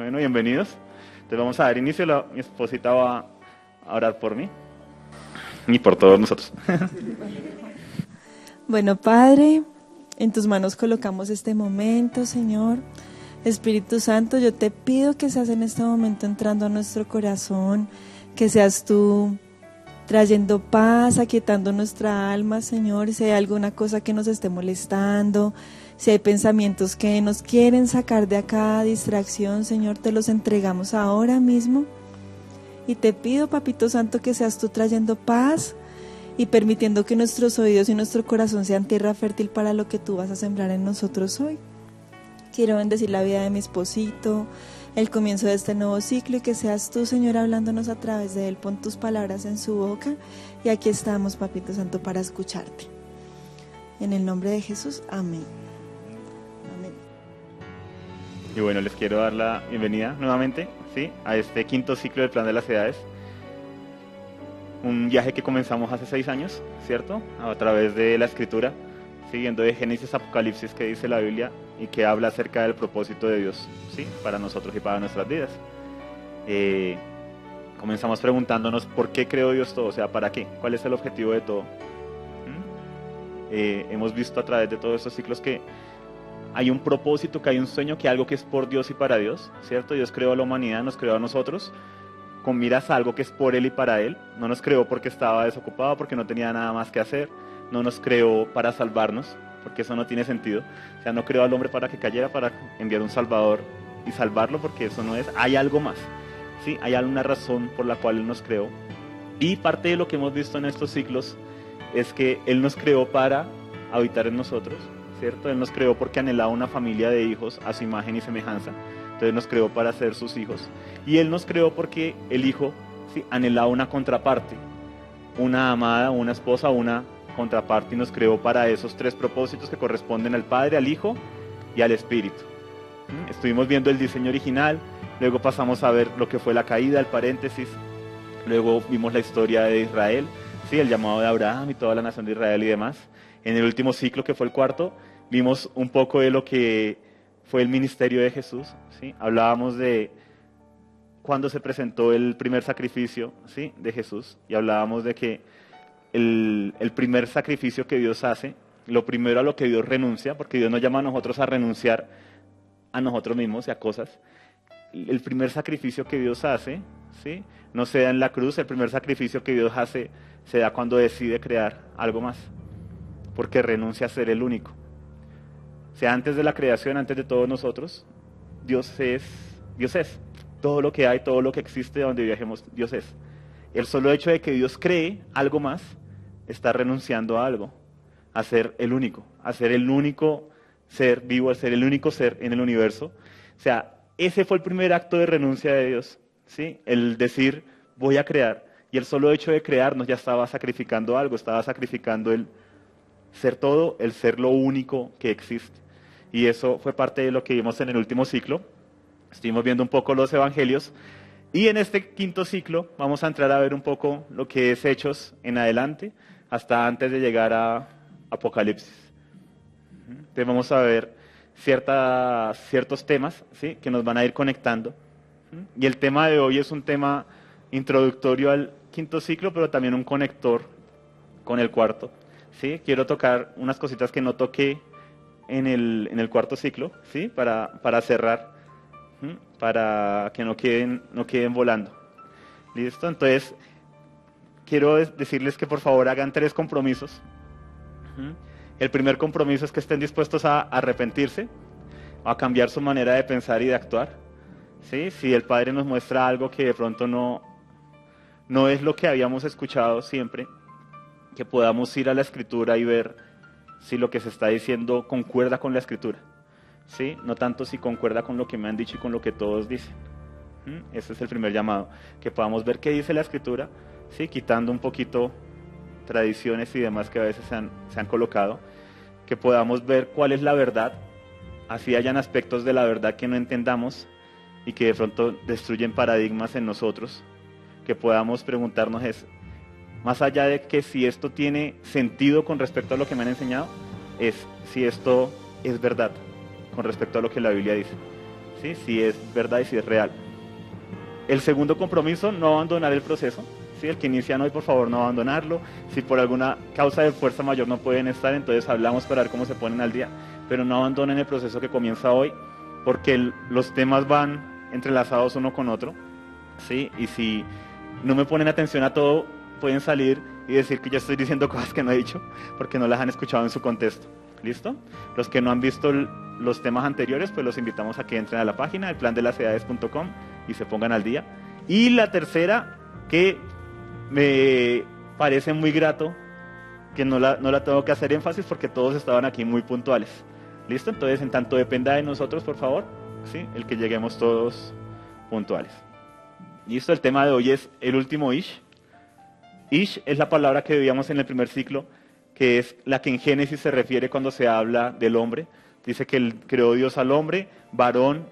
Bueno, bienvenidos. Entonces vamos a dar inicio. Mi esposita va a orar por mí y por todos nosotros. Bueno, Padre, en tus manos colocamos este momento, Señor. Espíritu Santo, yo te pido que seas en este momento entrando a nuestro corazón, que seas tú trayendo paz, aquietando nuestra alma, Señor. Si hay alguna cosa que nos esté molestando, si hay pensamientos que nos quieren sacar de acá, distracción, Señor, te los entregamos ahora mismo. Y te pido, Papito Santo, que seas tú trayendo paz y permitiendo que nuestros oídos y nuestro corazón sean tierra fértil para lo que tú vas a sembrar en nosotros hoy. Quiero bendecir la vida de mi esposito, el comienzo de este nuevo ciclo, y que seas tú, Señor, hablándonos a través de él. Pon tus palabras en su boca y aquí estamos, Papito Santo, para escucharte. En el nombre de Jesús, amén. Amén. Y bueno, les quiero dar la bienvenida nuevamente, ¿sí?, a este quinto ciclo del Plan de las Edades. Un viaje que comenzamos hace 6 años, ¿cierto? A través de la Escritura, siguiendo de Génesis a Apocalipsis, que dice la Biblia y que habla acerca del propósito de Dios, ¿sí?, para nosotros y para nuestras vidas. Comenzamos preguntándonos por qué creó Dios todo, o sea, ¿para qué? ¿Cuál es el objetivo de todo? Hemos visto a través de todos estos ciclos que hay un propósito, que hay un sueño, que hay algo que es por Dios y para Dios, ¿cierto? Dios creó a la humanidad, nos creó a nosotros con miras a algo que es por Él y para Él. No nos creó porque estaba desocupado, porque no tenía nada más que hacer. No nos creó para salvarnos, porque eso no tiene sentido. O sea, no creó al hombre para que cayera, para enviar un salvador y salvarlo, porque eso no es. Hay algo más, ¿sí? Hay alguna razón por la cual Él nos creó. Y parte de lo que hemos visto en estos ciclos es que Él nos creó para habitar en nosotros, ¿cierto? Él nos creó porque anhelaba una familia de hijos a su imagen y semejanza. Entonces nos creó para ser sus hijos. Y Él nos creó porque el hijo, ¿sí?, anhelaba una contraparte, una amada, una esposa, una contraparte, y nos creó para esos 3 propósitos que corresponden al Padre, al Hijo y al Espíritu. Estuvimos viendo el diseño original, luego pasamos a ver lo que fue la caída, el paréntesis, luego vimos la historia de Israel, ¿sí?, el llamado de Abraham y toda la nación de Israel y demás. En el último ciclo, que fue el cuarto, vimos un poco de lo que fue el ministerio de Jesús, ¿sí? Hablábamos de cuando se presentó el primer sacrificio, ¿sí?, de Jesús, y hablábamos de que el primer sacrificio que Dios hace, lo primero a lo que Dios renuncia, porque Dios nos llama a nosotros a renunciar a nosotros mismos y a cosas. El primer sacrificio que Dios hace, ¿sí?, no se da en la cruz. El primer sacrificio que Dios hace se da cuando decide crear algo más, porque renuncia a ser el único. O sea, antes de la creación, antes de todos nosotros, Dios es. Todo lo que hay, todo lo que existe, donde viajemos, Dios es. El solo hecho de que Dios cree algo más, está renunciando a algo, a ser el único, a ser el único ser vivo, a ser el único ser en el universo. O sea, ese fue el primer acto de renuncia de Dios, ¿sí? El decir, voy a crear. Y el solo hecho de crearnos ya estaba sacrificando algo, estaba sacrificando el ser todo, el ser lo único que existe. Y eso fue parte de lo que vimos en el último ciclo. Estuvimos viendo un poco los evangelios. Y en este quinto ciclo vamos a entrar a ver un poco lo que es Hechos en adelante, hasta antes de llegar a Apocalipsis. Entonces vamos a ver ciertos temas, ¿sí?, que nos van a ir conectando. Y el tema de hoy es un tema introductorio al quinto ciclo, pero también un conector con el cuarto, ¿sí? Quiero tocar unas cositas que no toqué en el cuarto ciclo, ¿sí?, para cerrar, para que no queden volando. ¿Listo? Entonces, quiero decirles que por favor hagan 3 compromisos. El primer compromiso es que estén dispuestos a arrepentirse, a cambiar su manera de pensar y de actuar, ¿sí? Si el Padre nos muestra algo que de pronto no es lo que habíamos escuchado siempre, que podamos ir a la Escritura y ver si lo que se está diciendo concuerda con la Escritura, ¿sí? No tanto si concuerda con lo que me han dicho y con lo que todos dicen. Ese es el primer llamado, que podamos ver qué dice la Escritura, ¿sí?, quitando un poquito tradiciones y demás que a veces se han colocado, que podamos ver cuál es la verdad, así hayan aspectos de la verdad que no entendamos y que de pronto destruyen paradigmas en nosotros, que podamos preguntarnos más allá de que si esto tiene sentido con respecto a lo que me han enseñado, es si esto es verdad con respecto a lo que la Biblia dice, ¿sí? Si es verdad y si es real. El segundo compromiso, no abandonar el proceso. ¿Sí? El que inician hoy, por favor, no abandonarlo. Si por alguna causa de fuerza mayor no pueden estar, entonces hablamos para ver cómo se ponen al día. Pero no abandonen el proceso que comienza hoy, porque los temas van entrelazados uno con otro. ¿Sí? Y si no me ponen atención a todo, pueden salir y decir que yo estoy diciendo cosas que no he dicho, porque no las han escuchado en su contexto. ¿Listo? Los que no han visto los temas anteriores, pues los invitamos a que entren a la página, elplandelasedades.com, y se pongan al día. Y la tercera, que me parece muy grato, que no la tengo que hacer énfasis porque todos estaban aquí muy puntuales. ¿Listo? Entonces, en tanto dependa de nosotros, por favor, ¿sí? El que lleguemos todos puntuales. ¿Listo? El tema de hoy es el último Ish. Ish es la palabra que veíamos en el primer ciclo, que es la que en Génesis se refiere cuando se habla del hombre. Dice que creó Dios al hombre, varón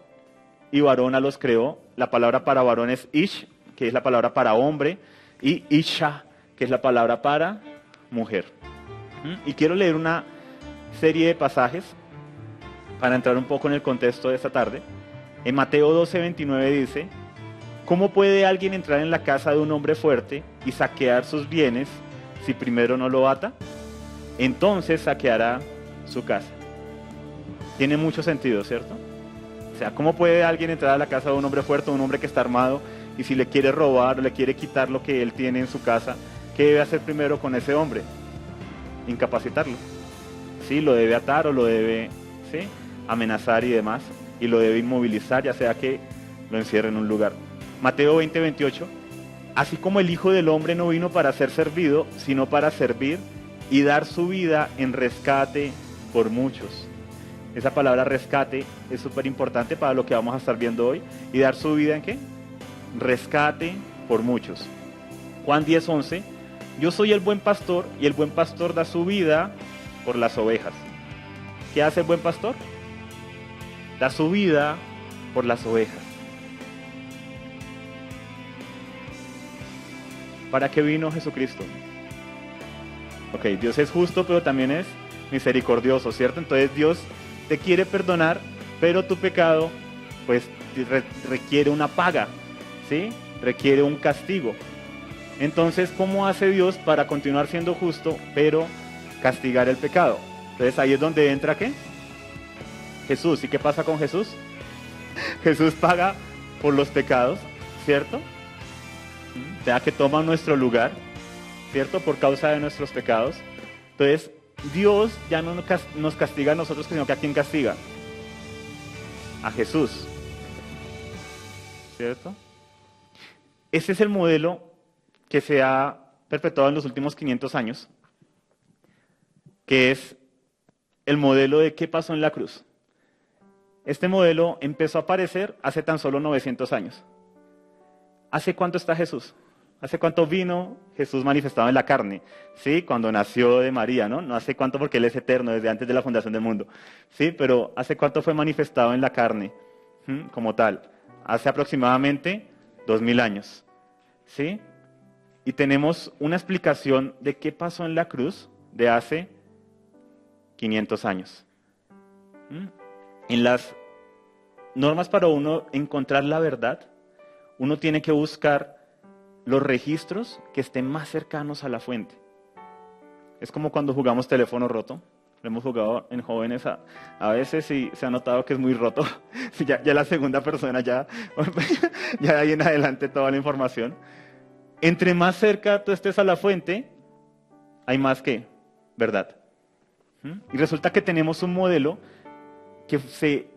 y varona los creó. La palabra para varón es Ish, que es la palabra para hombre, y Isha, que es la palabra para mujer. Y quiero leer una serie de pasajes para entrar un poco en el contexto de esta tarde. En Mateo 12:29 dice: ¿cómo puede alguien entrar en la casa de un hombre fuerte y saquear sus bienes si primero no lo ata? Entonces saqueará su casa. Tiene mucho sentido, ¿cierto? O sea, ¿cómo puede alguien entrar a la casa de un hombre fuerte, un hombre que está armado, y si le quiere robar o le quiere quitar lo que él tiene en su casa, qué debe hacer primero con ese hombre? Incapacitarlo. Sí, lo debe atar o lo debe, ¿sí?, amenazar y demás, y lo debe inmovilizar, ya sea que lo encierre en un lugar. Mateo 20:28: así como el Hijo del Hombre no vino para ser servido, sino para servir y dar su vida en rescate por muchos. Esa palabra rescate es súper importante para lo que vamos a estar viendo hoy. ¿Y dar su vida en qué? Rescate por muchos. Juan 10:11: yo soy el buen pastor, y el buen pastor da su vida por las ovejas. ¿Qué hace el buen pastor? Da su vida por las ovejas. ¿Para qué vino Jesucristo? Ok, Dios es justo, pero también es misericordioso, ¿cierto? Entonces Dios te quiere perdonar, pero tu pecado, pues, requiere una paga, ¿sí? Requiere un castigo. Entonces, ¿cómo hace Dios para continuar siendo justo, pero castigar el pecado? Entonces, ahí es donde entra, ¿qué? Jesús. ¿Y qué pasa con Jesús? Jesús paga por los pecados, ¿cierto? O sea, que toma nuestro lugar, ¿cierto? Por causa de nuestros pecados. Entonces, Dios ya no nos castiga a nosotros, sino que ¿a quién castiga? A Jesús, ¿cierto? Ese es el modelo que se ha perpetuado en los últimos 500 años, que es el modelo de qué pasó en la cruz. Este modelo empezó a aparecer hace tan solo 900 años. ¿Hace cuánto está Jesús? ¿Hace cuánto vino Jesús manifestado en la carne? ¿Sí? Cuando nació de María, ¿no? No hace cuánto, porque Él es eterno, desde antes de la fundación del mundo. ¿Sí? Pero ¿hace cuánto fue manifestado en la carne? Como tal. Hace aproximadamente 2000 años. ¿Sí? Y tenemos una explicación de qué pasó en la cruz de hace 500 años. En las normas para uno encontrar la verdad, uno tiene que buscar los registros que estén más cercanos a la fuente. Es como cuando jugamos teléfono roto. Lo hemos jugado en jóvenes a veces y se ha notado que es muy roto. ya la segunda persona ya de ahí en adelante toda la información. Entre más cerca tú estés a la fuente, hay más que verdad. Y resulta que tenemos un modelo que se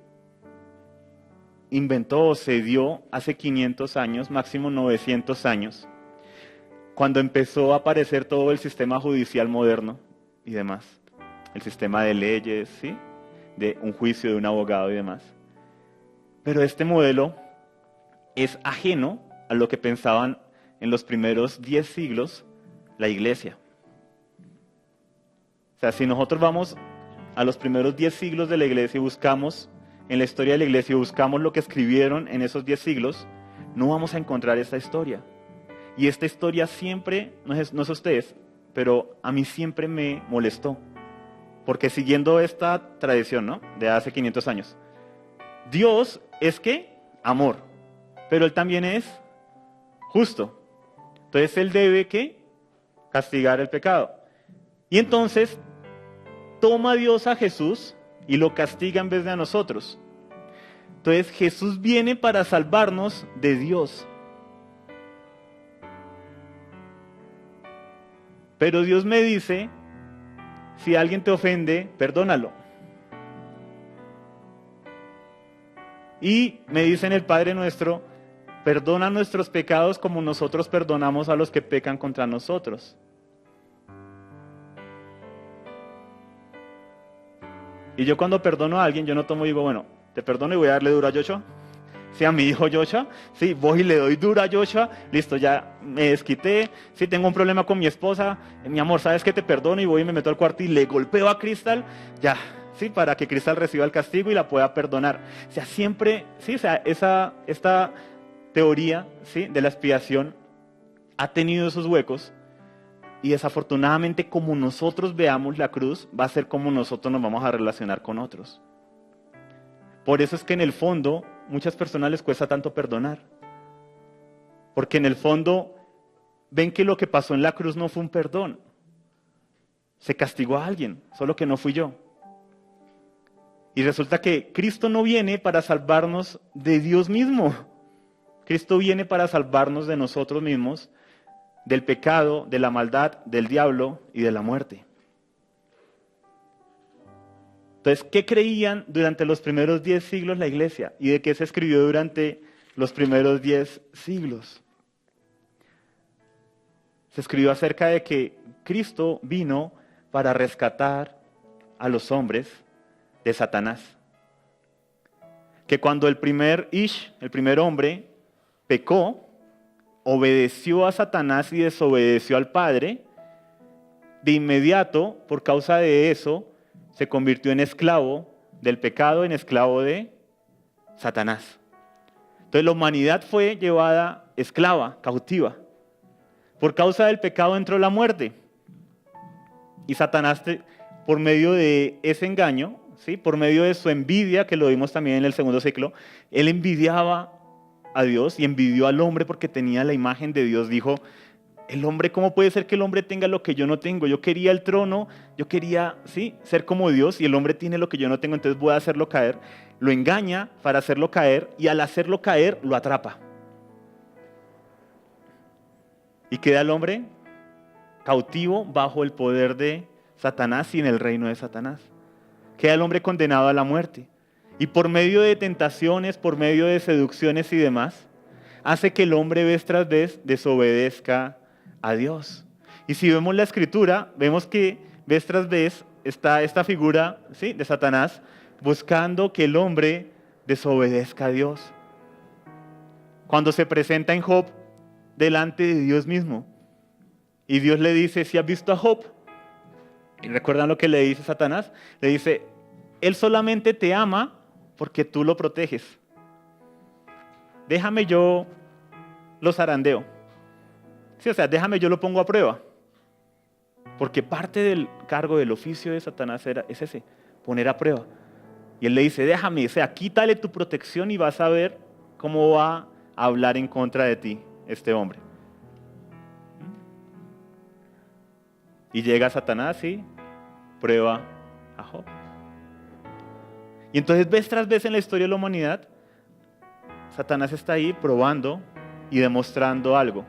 inventó o se dio hace 500 años, máximo 900 años, cuando empezó a aparecer todo el sistema judicial moderno y demás. El sistema de leyes, ¿sí? De un juicio de un abogado y demás. Pero este modelo es ajeno a lo que pensaban en los primeros 10 siglos la iglesia. O sea, si nosotros vamos a los primeros 10 siglos de la iglesia y buscamos en la historia de la iglesia y buscamos lo que escribieron en esos 10 siglos, no vamos a encontrar esta historia. Y esta historia siempre, no es ustedes, pero a mí siempre me molestó. Porque siguiendo esta tradición, ¿no?, de hace 500 años, Dios es ¿qué? Amor. Pero Él también es justo. Entonces Él debe ¿qué? Castigar el pecado. Y entonces toma Dios a Jesús y lo castiga en vez de a nosotros. Entonces Jesús viene para salvarnos de Dios. Pero Dios me dice, si alguien te ofende, perdónalo. Y me dice en el Padre Nuestro, perdona nuestros pecados como nosotros perdonamos a los que pecan contra nosotros. Y yo cuando perdono a alguien, yo no tomo y digo, bueno, te perdono y voy a darle duro a Joshua. Sí, a mi hijo Joshua, sí, voy y le doy duro a Joshua, listo, ya me desquité, sí, tengo un problema con mi esposa, mi amor, ¿sabes qué? Te perdono y voy y me meto al cuarto y le golpeo a Crystal, ya, sí, para que Crystal reciba el castigo y la pueda perdonar. O sea, siempre, sí, o sea, esta teoría, sí, de la expiación ha tenido esos huecos y desafortunadamente como nosotros veamos la cruz, va a ser como nosotros nos vamos a relacionar con otros. Por eso es que en el fondo, muchas personas les cuesta tanto perdonar. Porque en el fondo, ven que lo que pasó en la cruz no fue un perdón. Se castigó a alguien, solo que no fui yo. Y resulta que Cristo no viene para salvarnos de Dios mismo. Cristo viene para salvarnos de nosotros mismos, del pecado, de la maldad, del diablo y de la muerte. Entonces, ¿qué creían durante los primeros 10 siglos la iglesia? ¿Y de qué se escribió durante los primeros 10 siglos? Se escribió acerca de que Cristo vino para rescatar a los hombres de Satanás. Que cuando el primer hombre, pecó, obedeció a Satanás y desobedeció al Padre, de inmediato, por causa de eso, se convirtió en esclavo del pecado, en esclavo de Satanás. Entonces la humanidad fue llevada esclava, cautiva. Por causa del pecado entró la muerte. Y Satanás, por medio de ese engaño, ¿sí? Por medio de su envidia, que lo vimos también en el segundo ciclo, él envidiaba a Dios y envidió al hombre porque tenía la imagen de Dios. Dijo, el hombre, ¿cómo puede ser que el hombre tenga lo que yo no tengo? Yo quería el trono, yo quería, ¿sí? Ser como Dios y el hombre tiene lo que yo no tengo, entonces voy a hacerlo caer. Lo engaña para hacerlo caer y al hacerlo caer lo atrapa. Y queda el hombre cautivo bajo el poder de Satanás y en el reino de Satanás. Queda el hombre condenado a la muerte. Y por medio de tentaciones, por medio de seducciones y demás, hace que el hombre vez tras vez desobedezca a Dios. Y si vemos la escritura, vemos que vez tras vez está esta figura, ¿sí? de Satanás buscando que el hombre desobedezca a Dios. Cuando se presenta en Job delante de Dios mismo y Dios le dice, ¿si has visto a Job? Y recuerdan lo que le dice Satanás, le dice, él solamente te ama porque tú lo proteges. Déjame yo lo zarandeo. Sí, o sea, déjame yo lo pongo a prueba. Porque parte del cargo, del oficio de Satanás es ese, poner a prueba. Y él le dice, déjame, o sea, quítale tu protección y vas a ver cómo va a hablar en contra de ti este hombre. Y llega Satanás y prueba a Job. Y entonces vez tras vez en la historia de la humanidad, Satanás está ahí probando y demostrando algo,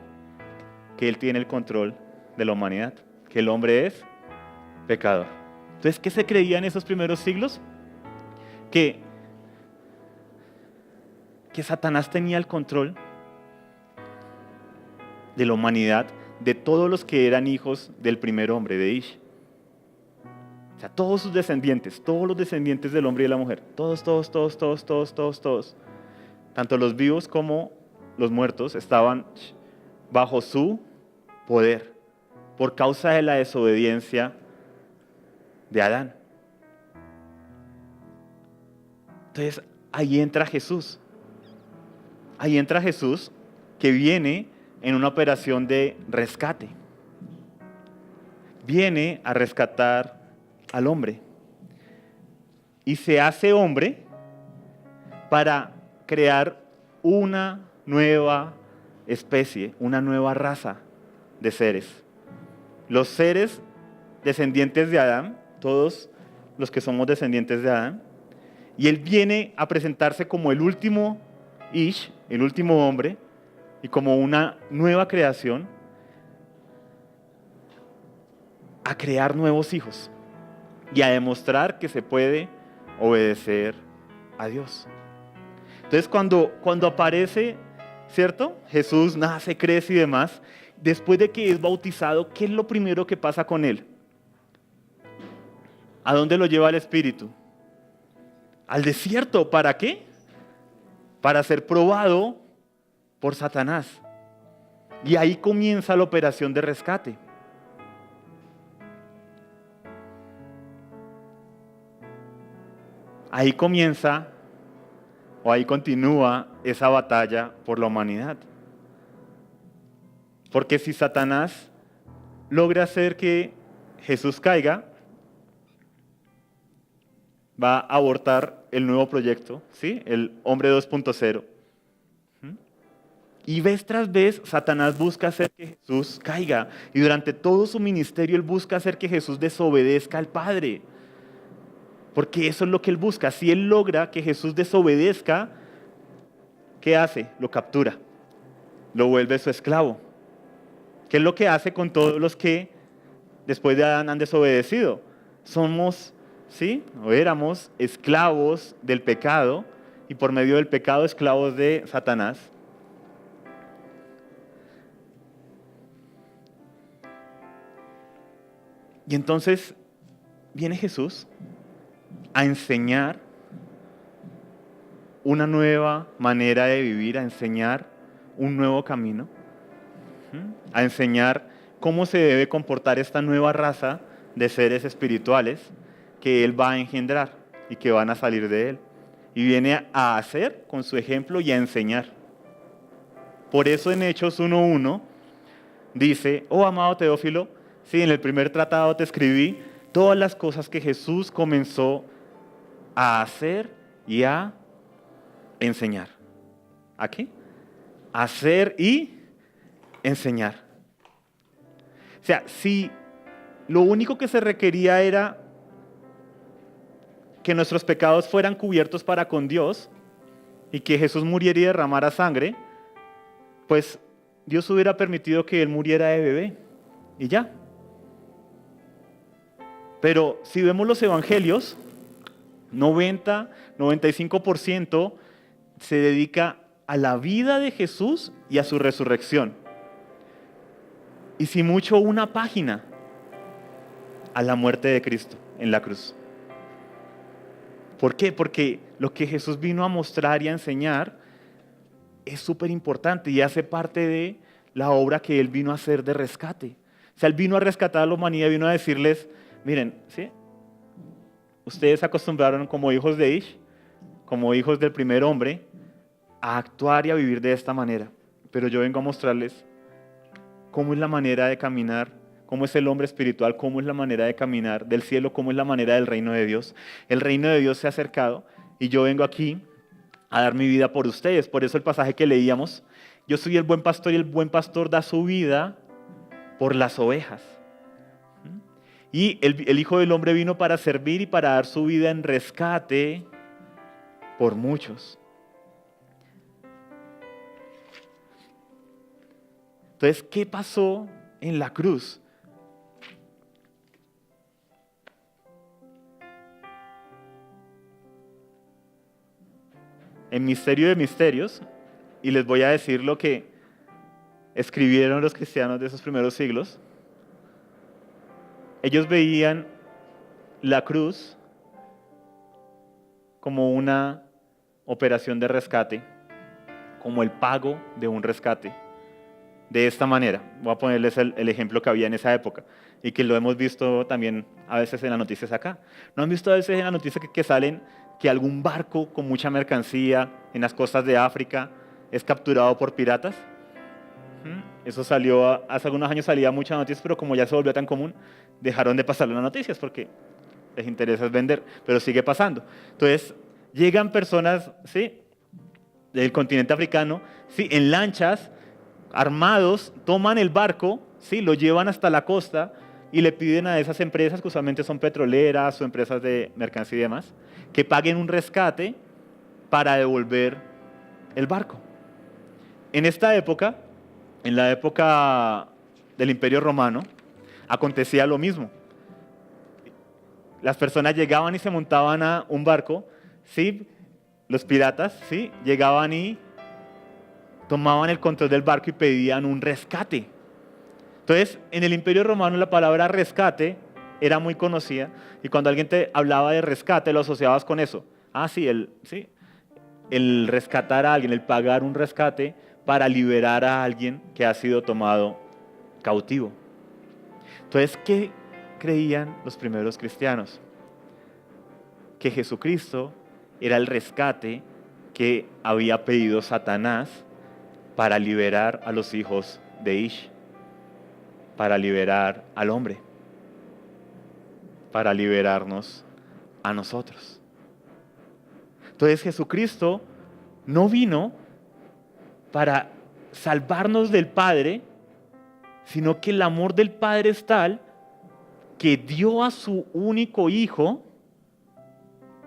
que él tiene el control de la humanidad, que el hombre es pecador. Entonces, ¿qué se creía en esos primeros siglos? Que Satanás tenía el control de la humanidad, de todos los que eran hijos del primer hombre, de Ish. O sea, todos sus descendientes, todos los descendientes del hombre y de la mujer, todos. Tanto los vivos como los muertos estaban bajo su poder por causa de la desobediencia de Adán. Entonces, ahí entra Jesús. Ahí entra Jesús que viene en una operación de rescate. Viene a rescatar al hombre. Y se hace hombre para crear una nueva especie, una nueva raza de seres. Los seres descendientes de Adán, todos los que somos descendientes de Adán, y Él viene a presentarse como el último Ish, el último hombre, y como una nueva creación, a crear nuevos hijos y a demostrar que se puede obedecer a Dios. Entonces cuando aparece, ¿cierto? Jesús nace, crece y demás, después de que es bautizado, ¿qué es lo primero que pasa con él? ¿A dónde lo lleva el Espíritu? Al desierto. ¿Para qué? Para ser probado por Satanás. Y ahí comienza la operación de rescate. Ahí comienza, o ahí continúa esa batalla por la humanidad. Porque si Satanás logra hacer que Jesús caiga, va a abortar el nuevo proyecto, ¿sí? El hombre 2.0. Y vez tras vez, Satanás busca hacer que Jesús caiga. Y durante todo su ministerio, él busca hacer que Jesús desobedezca al Padre. Porque eso es lo que él busca. Si él logra que Jesús desobedezca, ¿qué hace? Lo captura. Lo vuelve su esclavo. ¿Qué es lo que hace con todos los que después de Adán han desobedecido? Somos, ¿sí? O éramos esclavos del pecado y por medio del pecado esclavos de Satanás. Y entonces viene Jesús a enseñar una nueva manera de vivir, a enseñar un nuevo camino, a enseñar cómo se debe comportar esta nueva raza de seres espirituales que Él va a engendrar y que van a salir de Él. Y viene a hacer con su ejemplo y a enseñar. Por eso en Hechos 1:1 dice: oh amado Teófilo, sí, en el primer tratado te escribí todas las cosas que Jesús comenzó a hacer y a enseñar. ¿A qué? Hacer y enseñar. O sea, si lo único que se requería era que nuestros pecados fueran cubiertos para con Dios y que Jesús muriera y derramara sangre, pues Dios hubiera permitido que Él muriera de bebé y ya. Pero si vemos los evangelios, 95% se dedica a la vida de Jesús y a su resurrección. Y si mucho, una página a la muerte de Cristo en la cruz. ¿Por qué? Porque lo que Jesús vino a mostrar y a enseñar es súper importante y hace parte de la obra que Él vino a hacer de rescate. O sea, Él vino a rescatar a la humanidad, vino a decirles: miren, ¿sí? Ustedes se acostumbraron como hijos de Ish, como hijos del primer hombre, a actuar y a vivir de esta manera. Pero yo vengo a mostrarles cómo es la manera de caminar, cómo es el hombre espiritual, cómo es la manera de caminar del cielo, cómo es la manera del reino de Dios. El reino de Dios se ha acercado y yo vengo aquí a dar mi vida por ustedes. Por eso el pasaje que leíamos: yo soy el buen pastor y el buen pastor da su vida por las ovejas. Y el Hijo del Hombre vino para servir y para dar su vida en rescate por muchos. Entonces, ¿qué pasó en la cruz? En Misterio de Misterios, y les voy a decir lo que escribieron los cristianos de esos primeros siglos. Ellos veían la cruz como una operación de rescate, como el pago de un rescate. De esta manera, voy a ponerles el ejemplo que había en esa época y que lo hemos visto también a veces en las noticias acá. ¿No han visto a veces en las noticias que salen que algún barco con mucha mercancía en las costas de África es capturado por piratas? Eso salió, hace algunos años salía muchas noticias, pero como ya se volvió tan común, dejaron de pasarlo en las noticias porque les interesa vender, pero sigue pasando. Entonces, llegan personas, ¿sí?, del continente africano, ¿sí? En lanchas, armados, toman el barco, ¿sí? Lo llevan hasta la costa y le piden a esas empresas, que usualmente son petroleras o empresas de mercancía y demás, que paguen un rescate para devolver el barco. En esta época, en la época del Imperio Romano, acontecía lo mismo. Las personas llegaban y se montaban a un barco, ¿sí? Los piratas, ¿sí? Llegaban y tomaban el control del barco y pedían un rescate. Entonces, en el Imperio Romano la palabra rescate era muy conocida, y cuando alguien te hablaba de rescate lo asociabas con eso. Sí, el rescatar a alguien, el pagar un rescate para liberar a alguien que ha sido tomado cautivo. Entonces, ¿qué creían los primeros cristianos? Que Jesucristo era el rescate que había pedido Satanás para liberar a los hijos de Ish, para liberar al hombre, para liberarnos a nosotros. Entonces Jesucristo no vino para salvarnos del Padre, sino que el amor del Padre es tal que dio a su único Hijo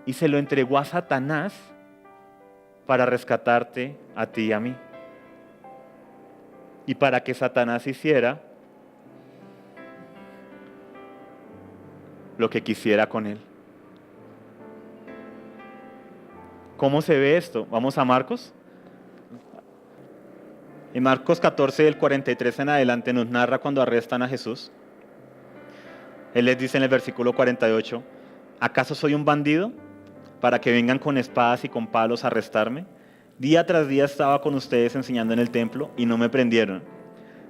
y se lo entregó a Satanás para rescatarte a ti y a mí. Y para que Satanás hiciera lo que quisiera con él. ¿Cómo se ve esto? Vamos a Marcos. En Marcos 14, del 43 en adelante, nos narra cuando arrestan a Jesús. Él les dice en el versículo 48, ¿acaso soy un bandido para que vengan con espadas y con palos a arrestarme? Día tras día estaba con ustedes enseñando en el templo y no me prendieron,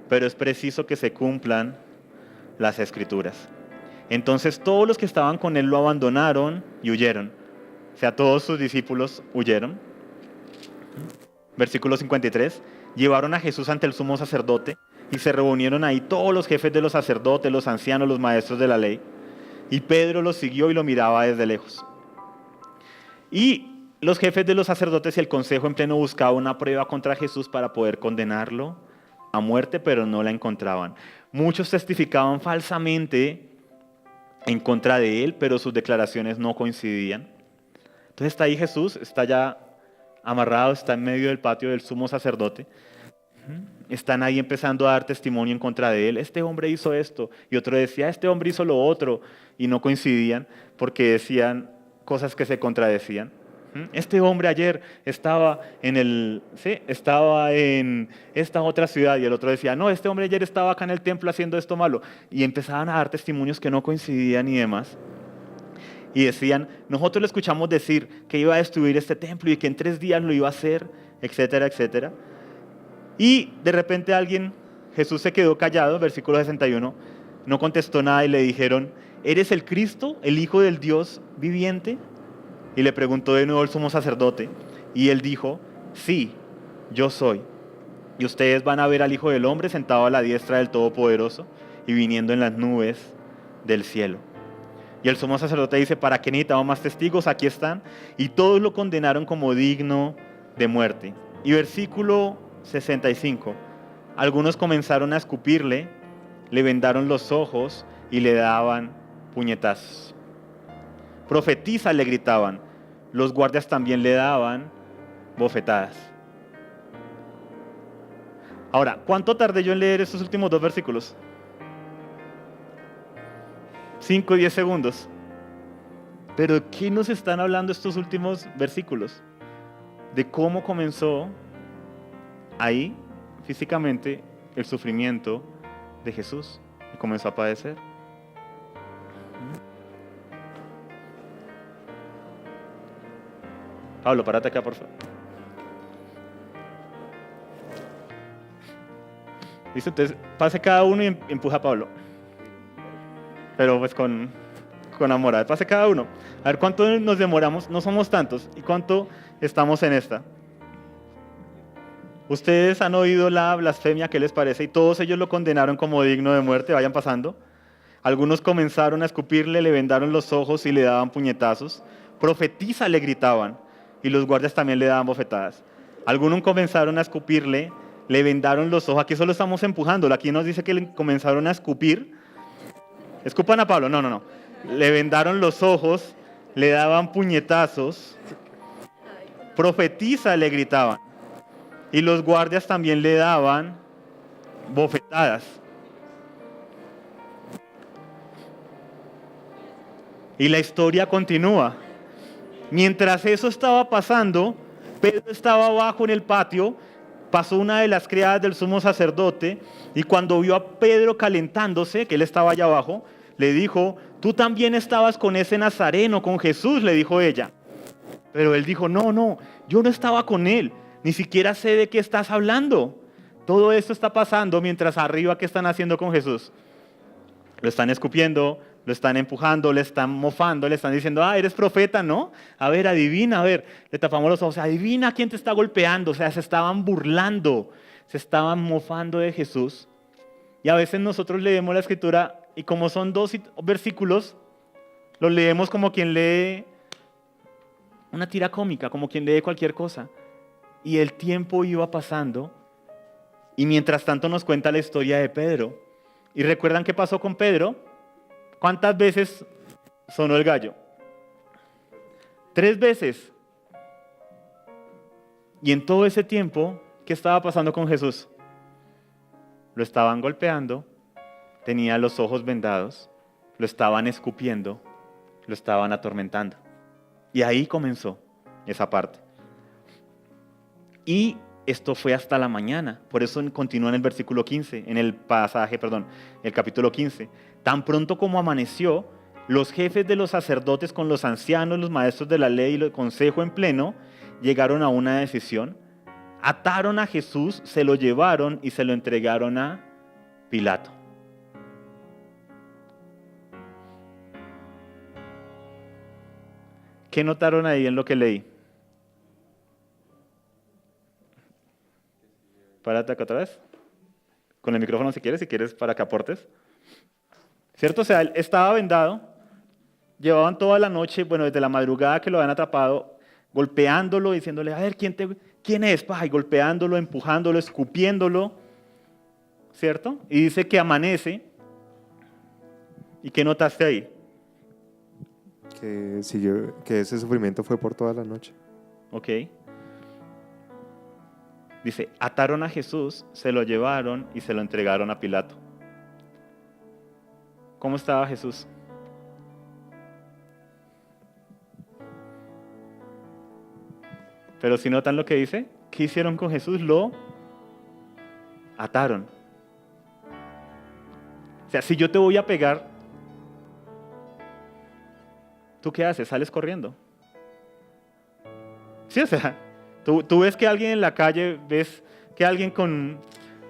pero es preciso que se cumplan las Escrituras. Entonces todos los que estaban con él lo abandonaron y huyeron. O sea, todos sus discípulos huyeron. Versículo 53. Llevaron a Jesús ante el sumo sacerdote y se reunieron ahí todos los jefes de los sacerdotes, los ancianos, los maestros de la ley. Y Pedro los siguió y lo miraba desde lejos. Y los jefes de los sacerdotes y el consejo en pleno buscaban una prueba contra Jesús para poder condenarlo a muerte, pero no la encontraban. Muchos testificaban falsamente en contra de él, pero sus declaraciones no coincidían. Entonces está ahí Jesús, está ya amarrado, está en medio del patio del sumo sacerdote. Están ahí empezando a dar testimonio en contra de él. Este hombre hizo esto, y otro decía, este hombre hizo lo otro, y no coincidían porque decían cosas que se contradecían. Este hombre ayer estaba en esta otra ciudad, y el otro decía, no, este hombre ayer estaba acá en el templo haciendo esto malo, y empezaban a dar testimonios que no coincidían y demás. Y decían, nosotros le escuchamos decir que iba a destruir este templo y que en 3 días lo iba a hacer, etcétera, etcétera. Y de repente Jesús se quedó callado, versículo 61, no contestó nada y le dijeron, ¿eres el Cristo, el Hijo del Dios viviente? Y le preguntó de nuevo el sumo sacerdote, y él dijo, sí, yo soy. Y ustedes van a ver al Hijo del Hombre sentado a la diestra del Todopoderoso y viniendo en las nubes del cielo. Y el sumo sacerdote dice, ¿para qué necesitamos más testigos? Aquí están. Y todos lo condenaron como digno de muerte. Y versículo 65, algunos comenzaron a escupirle, le vendaron los ojos y le daban puñetazos. Profetiza, le gritaban. Los guardias también le daban bofetadas. Ahora, ¿cuánto tardé yo en leer estos últimos 2 versículos? 5 o 10 segundos. Pero ¿de qué nos están hablando estos últimos versículos? De cómo comenzó ahí, físicamente, el sufrimiento de Jesús. Y comenzó a padecer. Pablo, párate acá, por favor. ¿Listo? Entonces, pase cada uno y empuja a Pablo. Pero pues con amor. Pase cada uno. A ver cuánto nos demoramos. No somos tantos. ¿Y cuánto estamos en esta? Ustedes han oído la blasfemia, ¿qué les parece? Y todos ellos lo condenaron como digno de muerte. Vayan pasando. Algunos comenzaron a escupirle, le vendaron los ojos y le daban puñetazos. Profetiza, le gritaban. Y los guardias también le daban bofetadas. Algunos comenzaron a escupirle, le vendaron los ojos. Aquí solo estamos empujándolo. Aquí nos dice que le comenzaron a escupir. Escupan a Pablo. No. Le vendaron los ojos, le daban puñetazos. Profetiza, le gritaban. Y los guardias también le daban bofetadas. Y la historia continúa. Mientras eso estaba pasando, Pedro estaba abajo en el patio, pasó una de las criadas del sumo sacerdote y cuando vio a Pedro calentándose, que él estaba allá abajo, le dijo, tú también estabas con ese nazareno, con Jesús, le dijo ella. Pero él dijo, no, yo no estaba con él, ni siquiera sé de qué estás hablando. Todo esto está pasando mientras arriba, ¿qué están haciendo con Jesús? Lo están escupiendo, lo están empujando, le están mofando, le están diciendo, eres profeta, ¿no? A ver, adivina, le tapamos los ojos, adivina quién te está golpeando. O sea, se estaban burlando, se estaban mofando de Jesús. Y a veces nosotros leemos la Escritura y como son 2 versículos, los leemos como quien lee una tira cómica, como quien lee cualquier cosa. Y el tiempo iba pasando y mientras tanto nos cuenta la historia de Pedro. ¿Y recuerdan qué pasó con Pedro? ¿Cuántas veces sonó el gallo? 3 veces. Y en todo ese tiempo, ¿qué estaba pasando con Jesús? Lo estaban golpeando, tenía los ojos vendados, lo estaban escupiendo, lo estaban atormentando. Y ahí comenzó esa parte. Y esto fue hasta la mañana, por eso continúa en el versículo 15, el capítulo 15. Tan pronto como amaneció, los jefes de los sacerdotes con los ancianos, los maestros de la ley y el consejo en pleno, llegaron a una decisión. Ataron a Jesús, se lo llevaron y se lo entregaron a Pilato. ¿Qué notaron ahí en lo que leí? Párate acá otra vez. Con el micrófono si quieres para que aportes. ¿Cierto? O sea, él estaba vendado, llevaban toda la noche, desde la madrugada que lo habían atrapado, golpeándolo, diciéndole, a ver, ¿quién es? Y golpeándolo, empujándolo, escupiéndolo, ¿cierto? Y dice que amanece. ¿Y qué notaste ahí? Que ese sufrimiento fue por toda la noche. Ok. Dice, ataron a Jesús, se lo llevaron y se lo entregaron a Pilato. ¿Cómo estaba Jesús? Pero si notan lo que dice, ¿qué hicieron con Jesús? Lo ataron. O sea, si yo te voy a pegar, ¿tú qué haces? Sales corriendo. Sí, o sea, tú ves que alguien en la calle, ves que alguien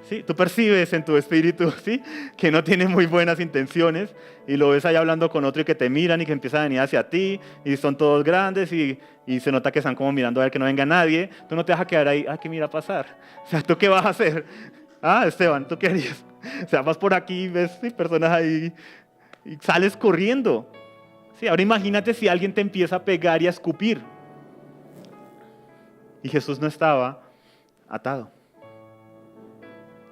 ¿sí? Tú percibes en tu espíritu, ¿sí? Que no tiene muy buenas intenciones y lo ves ahí hablando con otro y que te miran y que empiezan a venir hacia ti y son todos grandes y se nota que están como mirando a ver que no venga nadie. Tú no te vas a quedar ahí, ¿qué mira pasar? O sea, ¿tú qué vas a hacer? Esteban, ¿tú qué harías? O sea, vas por aquí, ves personas ahí y sales corriendo. Sí, ahora imagínate si alguien te empieza a pegar y a escupir. Y Jesús no estaba atado.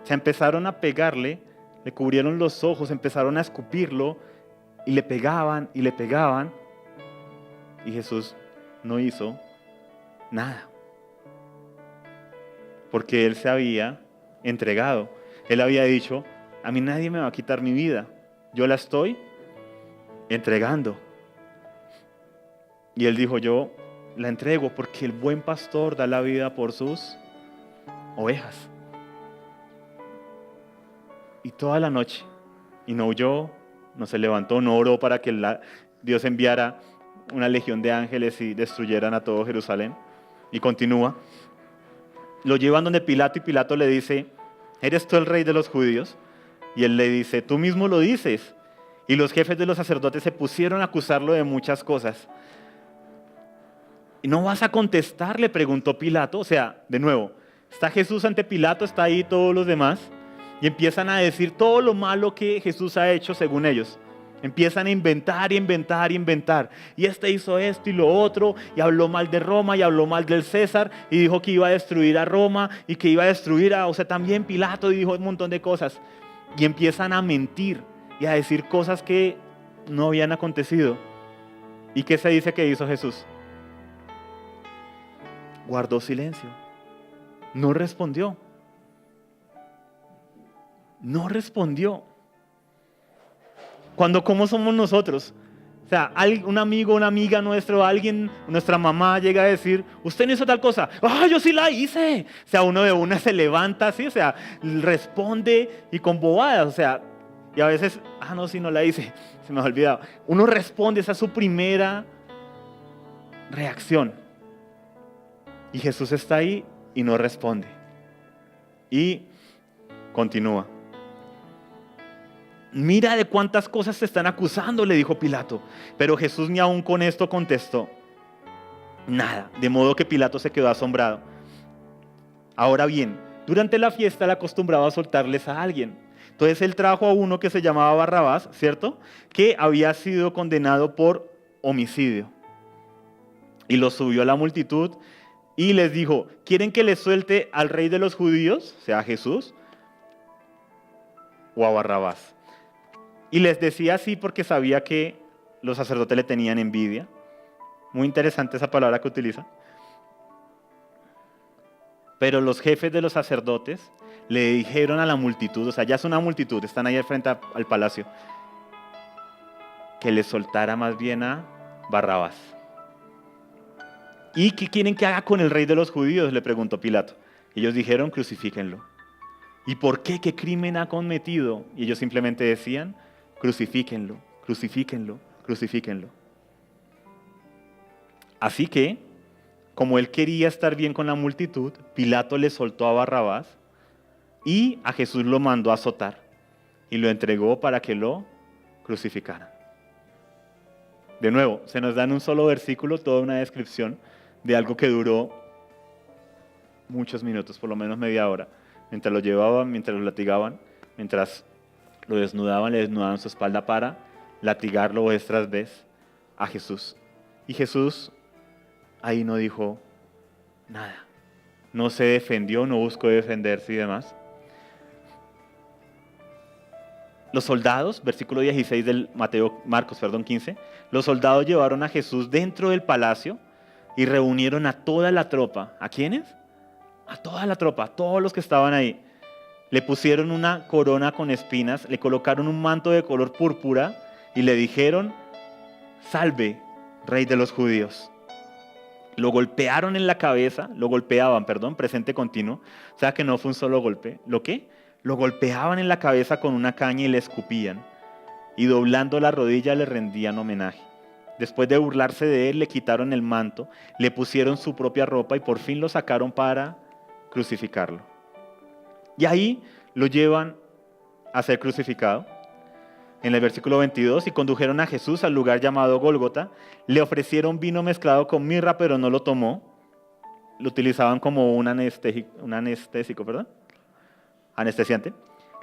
Se empezaron a pegarle, le cubrieron los ojos, empezaron a escupirlo y le pegaban y le pegaban. Y Jesús no hizo nada. Porque Él se había entregado. Él había dicho, a mí nadie me va a quitar mi vida. Yo la estoy entregando. Y Él dijo, yo la entrego porque el buen pastor da la vida por sus ovejas. Y toda la noche, y no huyó, no se levantó, no oró para que Dios enviara una legión de ángeles y destruyeran a todo Jerusalén. Y continúa. Lo llevan donde Pilato y Pilato le dice, ¿eres tú el rey de los judíos? Y él le dice, tú mismo lo dices. Y los jefes de los sacerdotes se pusieron a acusarlo de muchas cosas. ¿Y no vas a contestar?, le preguntó Pilato. O sea, de nuevo, está Jesús ante Pilato, está ahí todos los demás. Y empiezan a decir todo lo malo que Jesús ha hecho según ellos. Empiezan a inventar y inventar y inventar. Y este hizo esto y lo otro, y habló mal de Roma, y habló mal del César, y dijo que iba a destruir a Roma, y que iba a destruir a, o sea, también Pilato dijo un montón de cosas. Y empiezan a mentir y a decir cosas que no habían acontecido. ¿Y qué se dice que hizo Jesús? Guardó silencio. No respondió. No respondió. Cuando, ¿cómo somos nosotros? O sea, un amigo, una amiga nuestro, alguien, nuestra mamá llega a decir, usted no hizo tal cosa. ¡Ah, yo sí la hice! O sea, uno de una se levanta así, o sea, responde y con bobadas, o sea, y a veces, no, sí, no la hice, se me ha olvidado. Uno responde, esa es su primera reacción. Y Jesús está ahí y no responde. Y continúa. Mira de cuántas cosas te están acusando, le dijo Pilato. Pero Jesús ni aún con esto contestó nada, de modo que Pilato se quedó asombrado. Ahora bien, durante la fiesta le acostumbraba a soltarles a alguien. Entonces él trajo a uno que se llamaba Barrabás, ¿cierto? Que había sido condenado por homicidio. Y lo subió a la multitud y les dijo, ¿quieren que les suelte al rey de los judíos, sea a Jesús, o a Barrabás? Y les decía así porque sabía que los sacerdotes le tenían envidia. Muy interesante esa palabra que utiliza. Pero los jefes de los sacerdotes le dijeron a la multitud, o sea, ya es una multitud, están ahí al frente al palacio, que le soltara más bien a Barrabás. ¿Y qué quieren que haga con el rey de los judíos?, le preguntó Pilato. Ellos dijeron, crucifíquenlo. ¿Y por qué? ¿Qué crimen ha cometido? Y ellos simplemente decían, crucifíquenlo, crucifíquenlo, crucifíquenlo. Así que, como él quería estar bien con la multitud, Pilato le soltó a Barrabás y a Jesús lo mandó a azotar y lo entregó para que lo crucificaran. De nuevo, se nos da en un solo versículo toda una descripción de algo que duró muchos minutos, por lo menos media hora, mientras lo llevaban, mientras lo latigaban, mientras lo desnudaban, le desnudaban su espalda para latigarlo vez tras vez a Jesús. Y Jesús ahí no dijo nada. No se defendió, no buscó defenderse y demás. Los soldados, versículo 16 del Marcos 15, los soldados llevaron a Jesús dentro del palacio y reunieron a toda la tropa. ¿A quiénes? A toda la tropa, a todos los que estaban ahí. Le pusieron una corona con espinas, le colocaron un manto de color púrpura y le dijeron, salve, rey de los judíos. Lo golpearon en la cabeza, presente continuo, o sea que no fue un solo golpe. ¿Lo qué? Lo golpeaban en la cabeza con una caña y le escupían, y doblando la rodilla le rendían homenaje. Después de burlarse de él, le quitaron el manto, le pusieron su propia ropa y por fin lo sacaron para crucificarlo. Y ahí lo llevan a ser crucificado. En el versículo 22, y condujeron a Jesús al lugar llamado Gólgota, le ofrecieron vino mezclado con mirra, pero no lo tomó. Lo utilizaban como un anestesiante.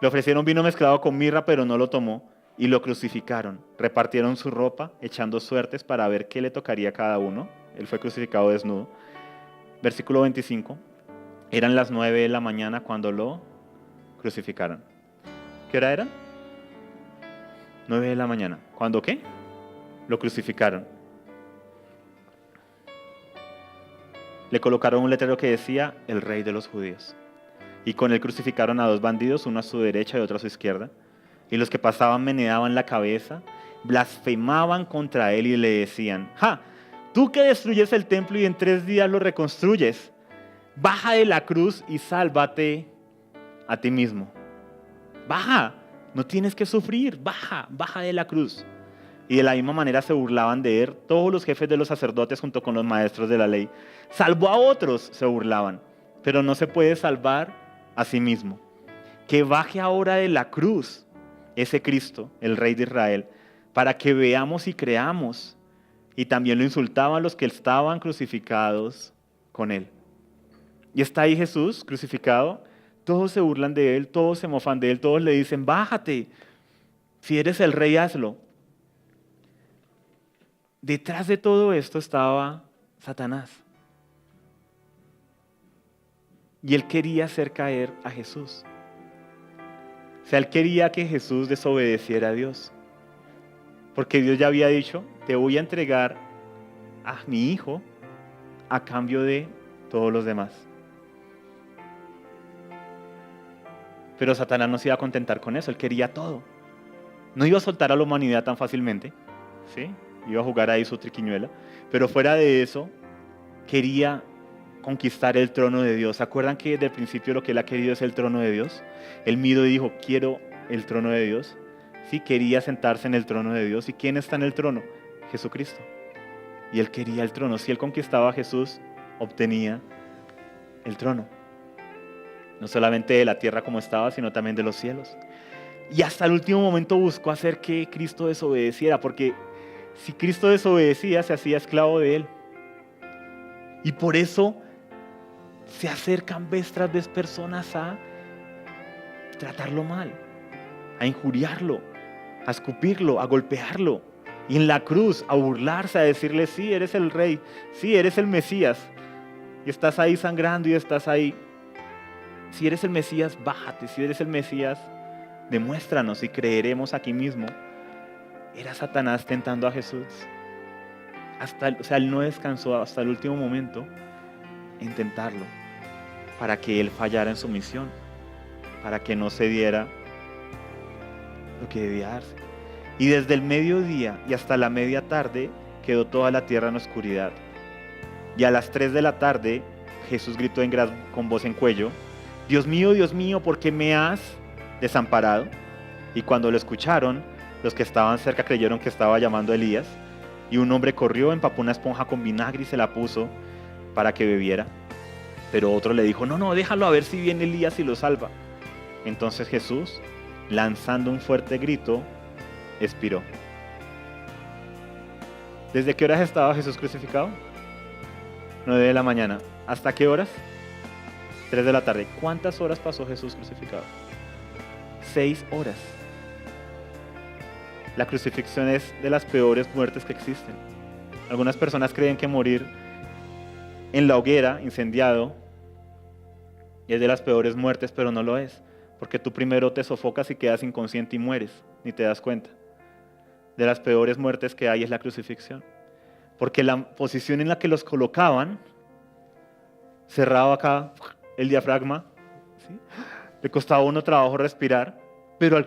Le ofrecieron vino mezclado con mirra, pero no lo tomó, y lo crucificaron. Repartieron su ropa, echando suertes para ver qué le tocaría a cada uno. Él fue crucificado desnudo. Versículo 25. Eran las 9 de la mañana cuando lo crucificaron. ¿Qué hora era? 9 de la mañana. ¿Cuándo qué? Lo crucificaron. Le colocaron un letrero que decía, el rey de los judíos. Y con él crucificaron a dos bandidos, uno a su derecha y otro a su izquierda. Y los que pasaban meneaban la cabeza, blasfemaban contra él y le decían, ¡ja! Tú que destruyes el templo y en 3 días lo reconstruyes, baja de la cruz y sálvate a ti mismo. Baja, no tienes que sufrir, baja de la cruz. Y de la misma manera se burlaban de él todos los jefes de los sacerdotes junto con los maestros de la ley. Salvó a otros, se burlaban, pero no se puede salvar a sí mismo. Que baje ahora de la cruz ese Cristo, el Rey de Israel, para que veamos y creamos. Y también lo insultaban los que estaban crucificados con él. Y está ahí Jesús crucificado, todos se burlan de él, todos se mofan de él, todos le dicen, bájate, si eres el rey hazlo. detrás de todo esto estaba Satanás. Y él quería hacer caer a Jesús. O sea, él quería que Jesús desobedeciera a Dios. Porque Dios ya había dicho, te voy a entregar a mi hijo a cambio de todos los demás. Pero Satanás no se iba a contentar con eso, él quería todo. No iba a soltar a la humanidad tan fácilmente, ¿sí? Iba a jugar ahí su triquiñuela. Pero fuera de eso, quería conquistar el trono de Dios. ¿Se acuerdan que desde el principio lo que él ha querido es el trono de Dios? Él miró y dijo, quiero el trono de Dios. Sí, quería sentarse en el trono de Dios. ¿Y quién está en el trono? Jesucristo. Y él quería el trono. Si él conquistaba a Jesús, obtenía el trono. No solamente de la tierra como estaba, sino también de los cielos. Y hasta el último momento buscó hacer que Cristo desobedeciera, porque si Cristo desobedecía, se hacía esclavo de él. Y por eso se acercan vez tras vez personas a tratarlo mal, a injuriarlo, a escupirlo, a golpearlo. Y en la cruz a burlarse, a decirle, sí, eres el rey, sí, eres el Mesías. Y estás ahí sangrando y estás ahí. Si eres el Mesías, bájate. Si eres el Mesías, demuéstranos y creeremos aquí mismo. Era Satanás tentando a Jesús. Él no descansó hasta el último momento en tentarlo, para que él fallara en su misión, para que no se diera lo que debía darse. Y desde el mediodía y hasta la media tarde quedó toda la tierra en oscuridad. Y a las 3 de la tarde Jesús gritó con voz en cuello, Dios mío, ¿por qué me has desamparado? Y cuando lo escucharon, los que estaban cerca creyeron que estaba llamando a Elías. Y un hombre corrió, empapó una esponja con vinagre y se la puso para que bebiera. Pero otro le dijo, no, déjalo a ver si viene Elías y lo salva. Entonces Jesús, lanzando un fuerte grito, expiró. ¿Desde qué horas estaba Jesús crucificado? 9 de la mañana. ¿Hasta qué horas? 3 de la tarde. ¿Cuántas horas pasó Jesús crucificado? 6 horas. La crucifixión es de las peores muertes que existen. Algunas personas creen que morir en la hoguera, incendiado, es de las peores muertes, pero no lo es. Porque tú primero te sofocas y quedas inconsciente y mueres, ni te das cuenta. De las peores muertes que hay es la crucifixión. Porque la posición en la que los colocaban, cerraba acá el diafragma, ¿sí? Le costaba a uno trabajo respirar, pero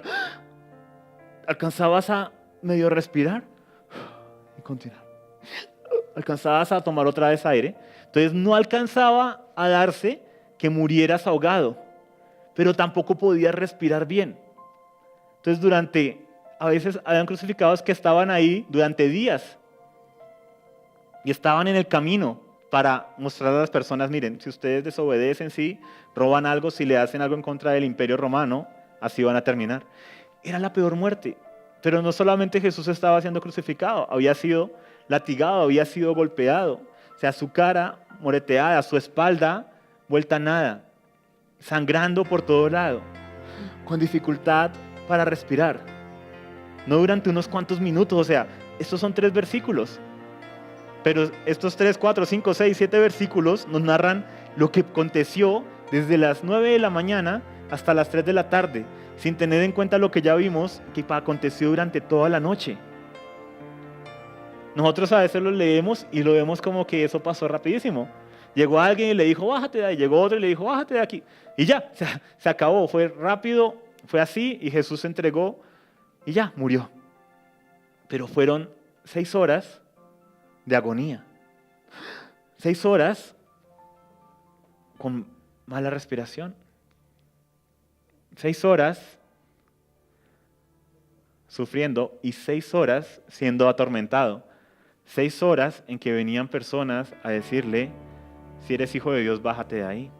alcanzabas a medio respirar y continuar. Alcanzabas a tomar otra vez aire. Entonces no alcanzaba a darse que murieras ahogado, pero tampoco podías respirar bien. Entonces a veces habían crucificados que estaban ahí durante días y estaban en el camino para mostrar a las personas, miren, si ustedes desobedecen, si roban algo, si le hacen algo en contra del Imperio Romano, así van a terminar. Era la peor muerte, pero no solamente Jesús estaba siendo crucificado, había sido latigado, había sido golpeado, o sea, su cara moreteada, su espalda vuelta a nada, sangrando por todo lado, con dificultad para respirar, no durante unos cuantos minutos, o sea, estos son 3 versículos, pero estos 3, 4, 5, 6, 7 versículos nos narran lo que aconteció desde las 9 de la mañana hasta las 3 de la tarde, sin tener en cuenta lo que ya vimos que aconteció durante toda la noche. Nosotros a veces lo leemos y lo vemos como que eso pasó rapidísimo. Llegó alguien y le dijo, bájate de ahí. Llegó otro y le dijo, bájate de aquí. Y ya, se acabó. Fue rápido, fue así y Jesús se entregó y ya, murió. Pero fueron 6 horas de agonía. 6 horas con mala respiración. 6 horas sufriendo y 6 horas siendo atormentado. 6 horas en que venían personas a decirle, si eres hijo de Dios, bájate de ahí.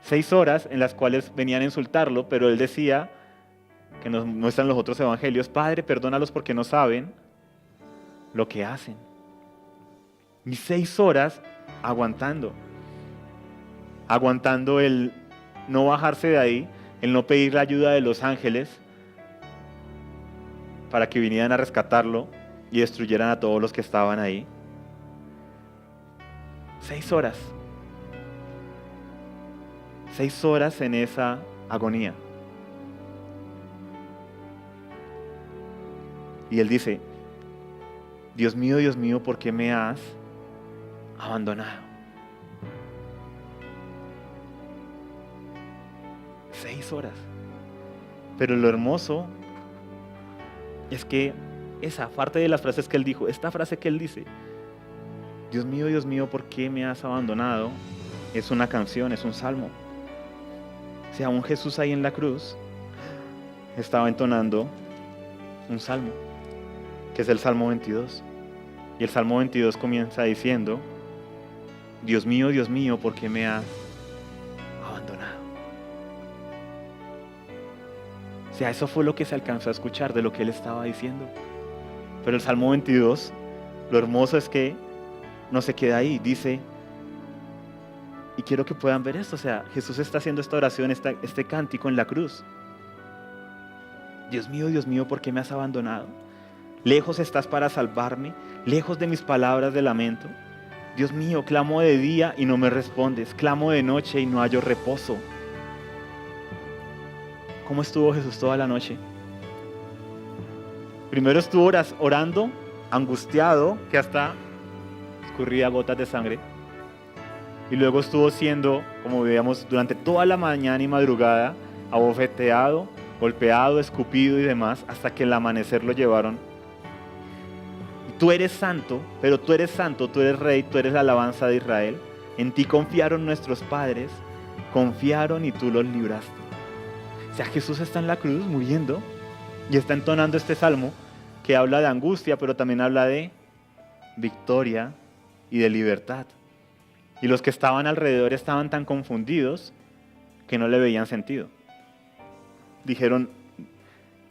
6 horas en las cuales venían a insultarlo, pero él decía, que nos muestran los otros evangelios, Padre, perdónalos porque no saben lo que hacen. Y 6 horas aguantando el no bajarse de ahí, el no pedir la ayuda de los ángeles para que vinieran a rescatarlo, y destruyeran a todos los que estaban ahí. 6 horas. 6 horas en esa agonía. Y él dice, Dios mío, ¿por qué me has abandonado? 6 horas. Pero lo hermoso es que esa parte de las frases que él dijo, esta frase que él dice, Dios mío, ¿por qué me has abandonado? Es una canción, es un salmo. O sea, un Jesús ahí en la cruz estaba entonando un salmo, que es el Salmo 22. Y el Salmo 22 comienza diciendo, Dios mío, ¿por qué me has abandonado? O sea, eso fue lo que se alcanzó a escuchar de lo que él estaba diciendo. Pero el Salmo 22, lo hermoso es que no se queda ahí, dice, y quiero que puedan ver esto, o sea, Jesús está haciendo esta oración, este cántico en la cruz. Dios mío, ¿por qué me has abandonado? Lejos estás para salvarme, lejos de mis palabras de lamento. Dios mío, clamo de día y no me respondes, clamo de noche y no hallo reposo. ¿Cómo estuvo Jesús toda la noche? Primero estuvo orando, angustiado, que hasta escurría gotas de sangre. Y luego estuvo siendo, como veíamos, durante toda la mañana y madrugada, abofeteado, golpeado, escupido y demás, hasta que el amanecer lo llevaron. Y tú eres santo, pero tú eres santo, tú eres rey, tú eres la alabanza de Israel. En ti confiaron nuestros padres, confiaron y tú los libraste. O sea, Jesús está en la cruz muriendo y está entonando este salmo que habla de angustia, pero también habla de victoria y de libertad. Y los que estaban alrededor estaban tan confundidos que no le veían sentido. Dijeron,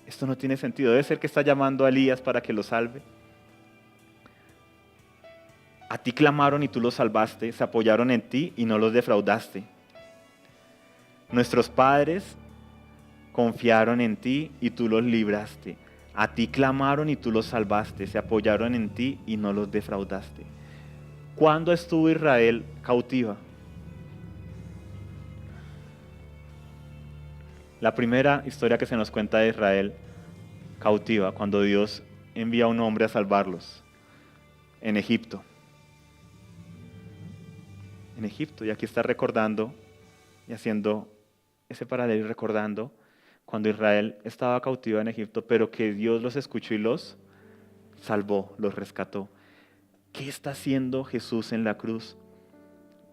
esto no tiene sentido, debe ser que está llamando a Elías para que lo salve. A ti clamaron y tú los salvaste, se apoyaron en ti y no los defraudaste. Nuestros padres confiaron en ti y tú los libraste. A ti clamaron y tú los salvaste, se apoyaron en ti y no los defraudaste. ¿Cuándo estuvo Israel cautiva? La primera historia que se nos cuenta de Israel cautiva, cuando Dios envía a un hombre a salvarlos, en Egipto. En Egipto, y aquí está recordando y haciendo ese paralelo y recordando cuando Israel estaba cautiva en Egipto, pero que Dios los escuchó y los salvó, los rescató. ¿Qué está haciendo Jesús en la cruz?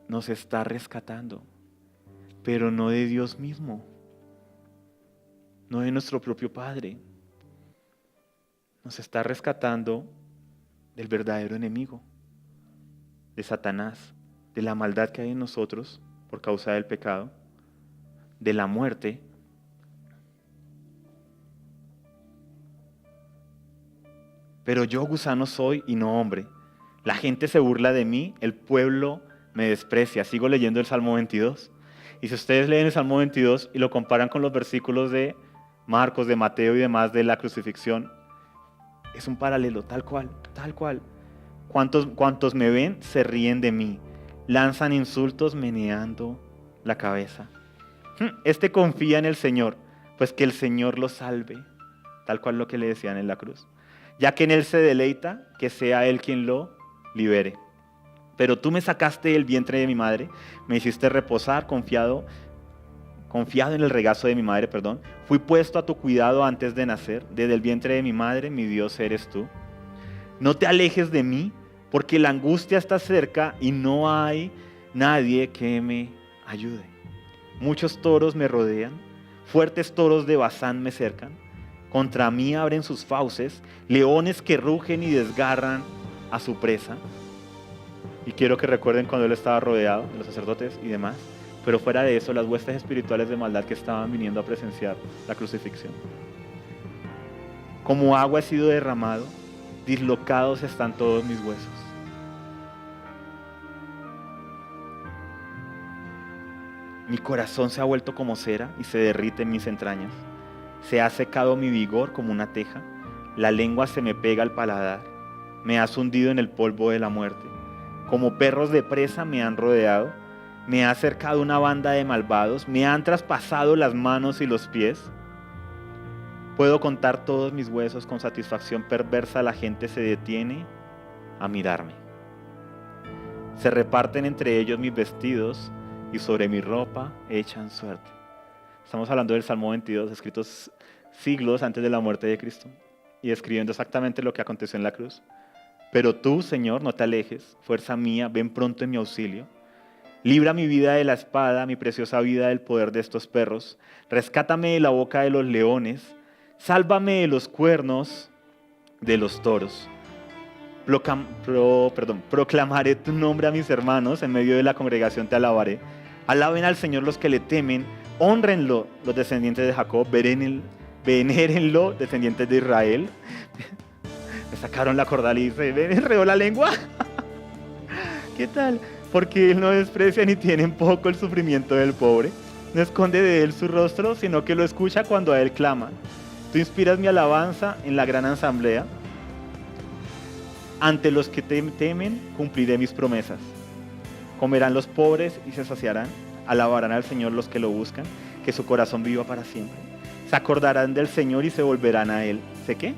Nos está rescatando, pero no de Dios mismo, no de nuestro propio Padre. Nos está rescatando del verdadero enemigo, de Satanás, de la maldad que hay en nosotros por causa del pecado, de la muerte. Pero yo gusano soy y no hombre. La gente se burla de mí, el pueblo me desprecia. Sigo leyendo el Salmo 22. Y si ustedes leen el Salmo 22 y lo comparan con los versículos de Marcos, de Mateo y demás de la crucifixión, es un paralelo, tal cual, tal cual. Cuantos me ven se ríen de mí, lanzan insultos meneando la cabeza. Este confía en el Señor, pues que el Señor lo salve, tal cual lo que le decían en la cruz. Ya que en Él se deleita, que sea Él quien lo libere. Pero tú me sacaste del vientre de mi madre, me hiciste reposar confiado en el regazo de mi madre, Fui puesto a tu cuidado antes de nacer, desde el vientre de mi madre, mi Dios eres tú. No te alejes de mí, porque la angustia está cerca y no hay nadie que me ayude. Muchos toros me rodean, fuertes toros de Basán me cercan. Contra mí abren sus fauces, leones que rugen y desgarran a su presa. Y quiero que recuerden cuando él estaba rodeado de los sacerdotes y demás. Pero fuera de eso, las huestes espirituales de maldad que estaban viniendo a presenciar la crucifixión. Como agua he sido derramado, dislocados están todos mis huesos. Mi corazón se ha vuelto como cera y se derrite en mis entrañas. Se ha secado mi vigor como una teja, la lengua se me pega al paladar me has hundido en el polvo de la muerte. Como perros de presa me han rodeado, me ha acercado una banda de malvados, me han traspasado las manos y los pies. Puedo contar todos mis huesos con satisfacción perversa, la gente se detiene a mirarme. Se reparten entre ellos mis vestidos y sobre mi ropa echan suerte. Estamos hablando del Salmo 22, escrito siglos antes de la muerte de Cristo y escribiendo exactamente lo que aconteció en la cruz. Pero tú, Señor, no te alejes, fuerza mía, ven pronto en mi auxilio. Libra mi vida de la espada, mi preciosa vida del poder de estos perros. Rescátame de la boca de los leones, sálvame de los cuernos de los toros. Proclamaré tu nombre a mis hermanos, en medio de la congregación te alabaré. Alaben al Señor los que le temen, hónrenlo los descendientes de Jacob, venérenlo descendientes de Israel. Me sacaron la cordal y dice, ¿me enredó la lengua? ¿Qué tal? Porque Él no desprecia ni tiene en poco el sufrimiento del pobre. No esconde de Él su rostro, sino que lo escucha cuando a Él claman. Tú inspiras mi alabanza en la gran asamblea. Ante los que te temen, cumpliré mis promesas. Comerán los pobres y se saciarán. Alabarán al Señor los que lo buscan, que su corazón viva para siempre. Se acordarán del Señor y se volverán a Él. ¿Sé qué?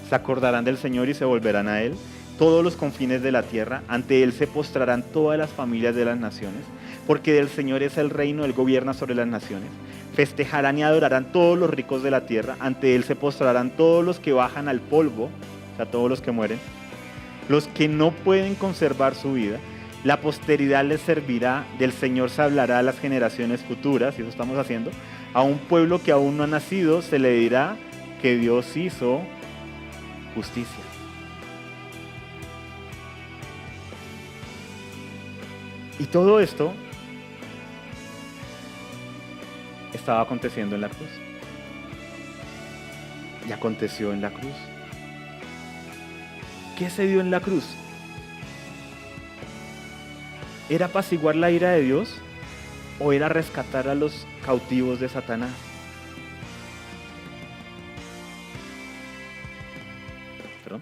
Se acordarán del Señor y se volverán a Él. Todos los confines de la tierra, ante Él se postrarán todas las familias de las naciones, porque del Señor es el reino, Él gobierna sobre las naciones. Festejarán y adorarán todos los ricos de la tierra, ante Él se postrarán todos los que bajan al polvo, o sea, todos los que mueren, los que no pueden conservar su vida. La posteridad les servirá, del Señor se hablará a las generaciones futuras, y eso estamos haciendo. A un pueblo que aún no ha nacido se le dirá que Dios hizo justicia. Y todo esto estaba aconteciendo en la cruz. Y aconteció en la cruz. ¿Qué se dio en la cruz? ¿Era apaciguar la ira de Dios o era rescatar a los cautivos de Satanás? ¿Perdón?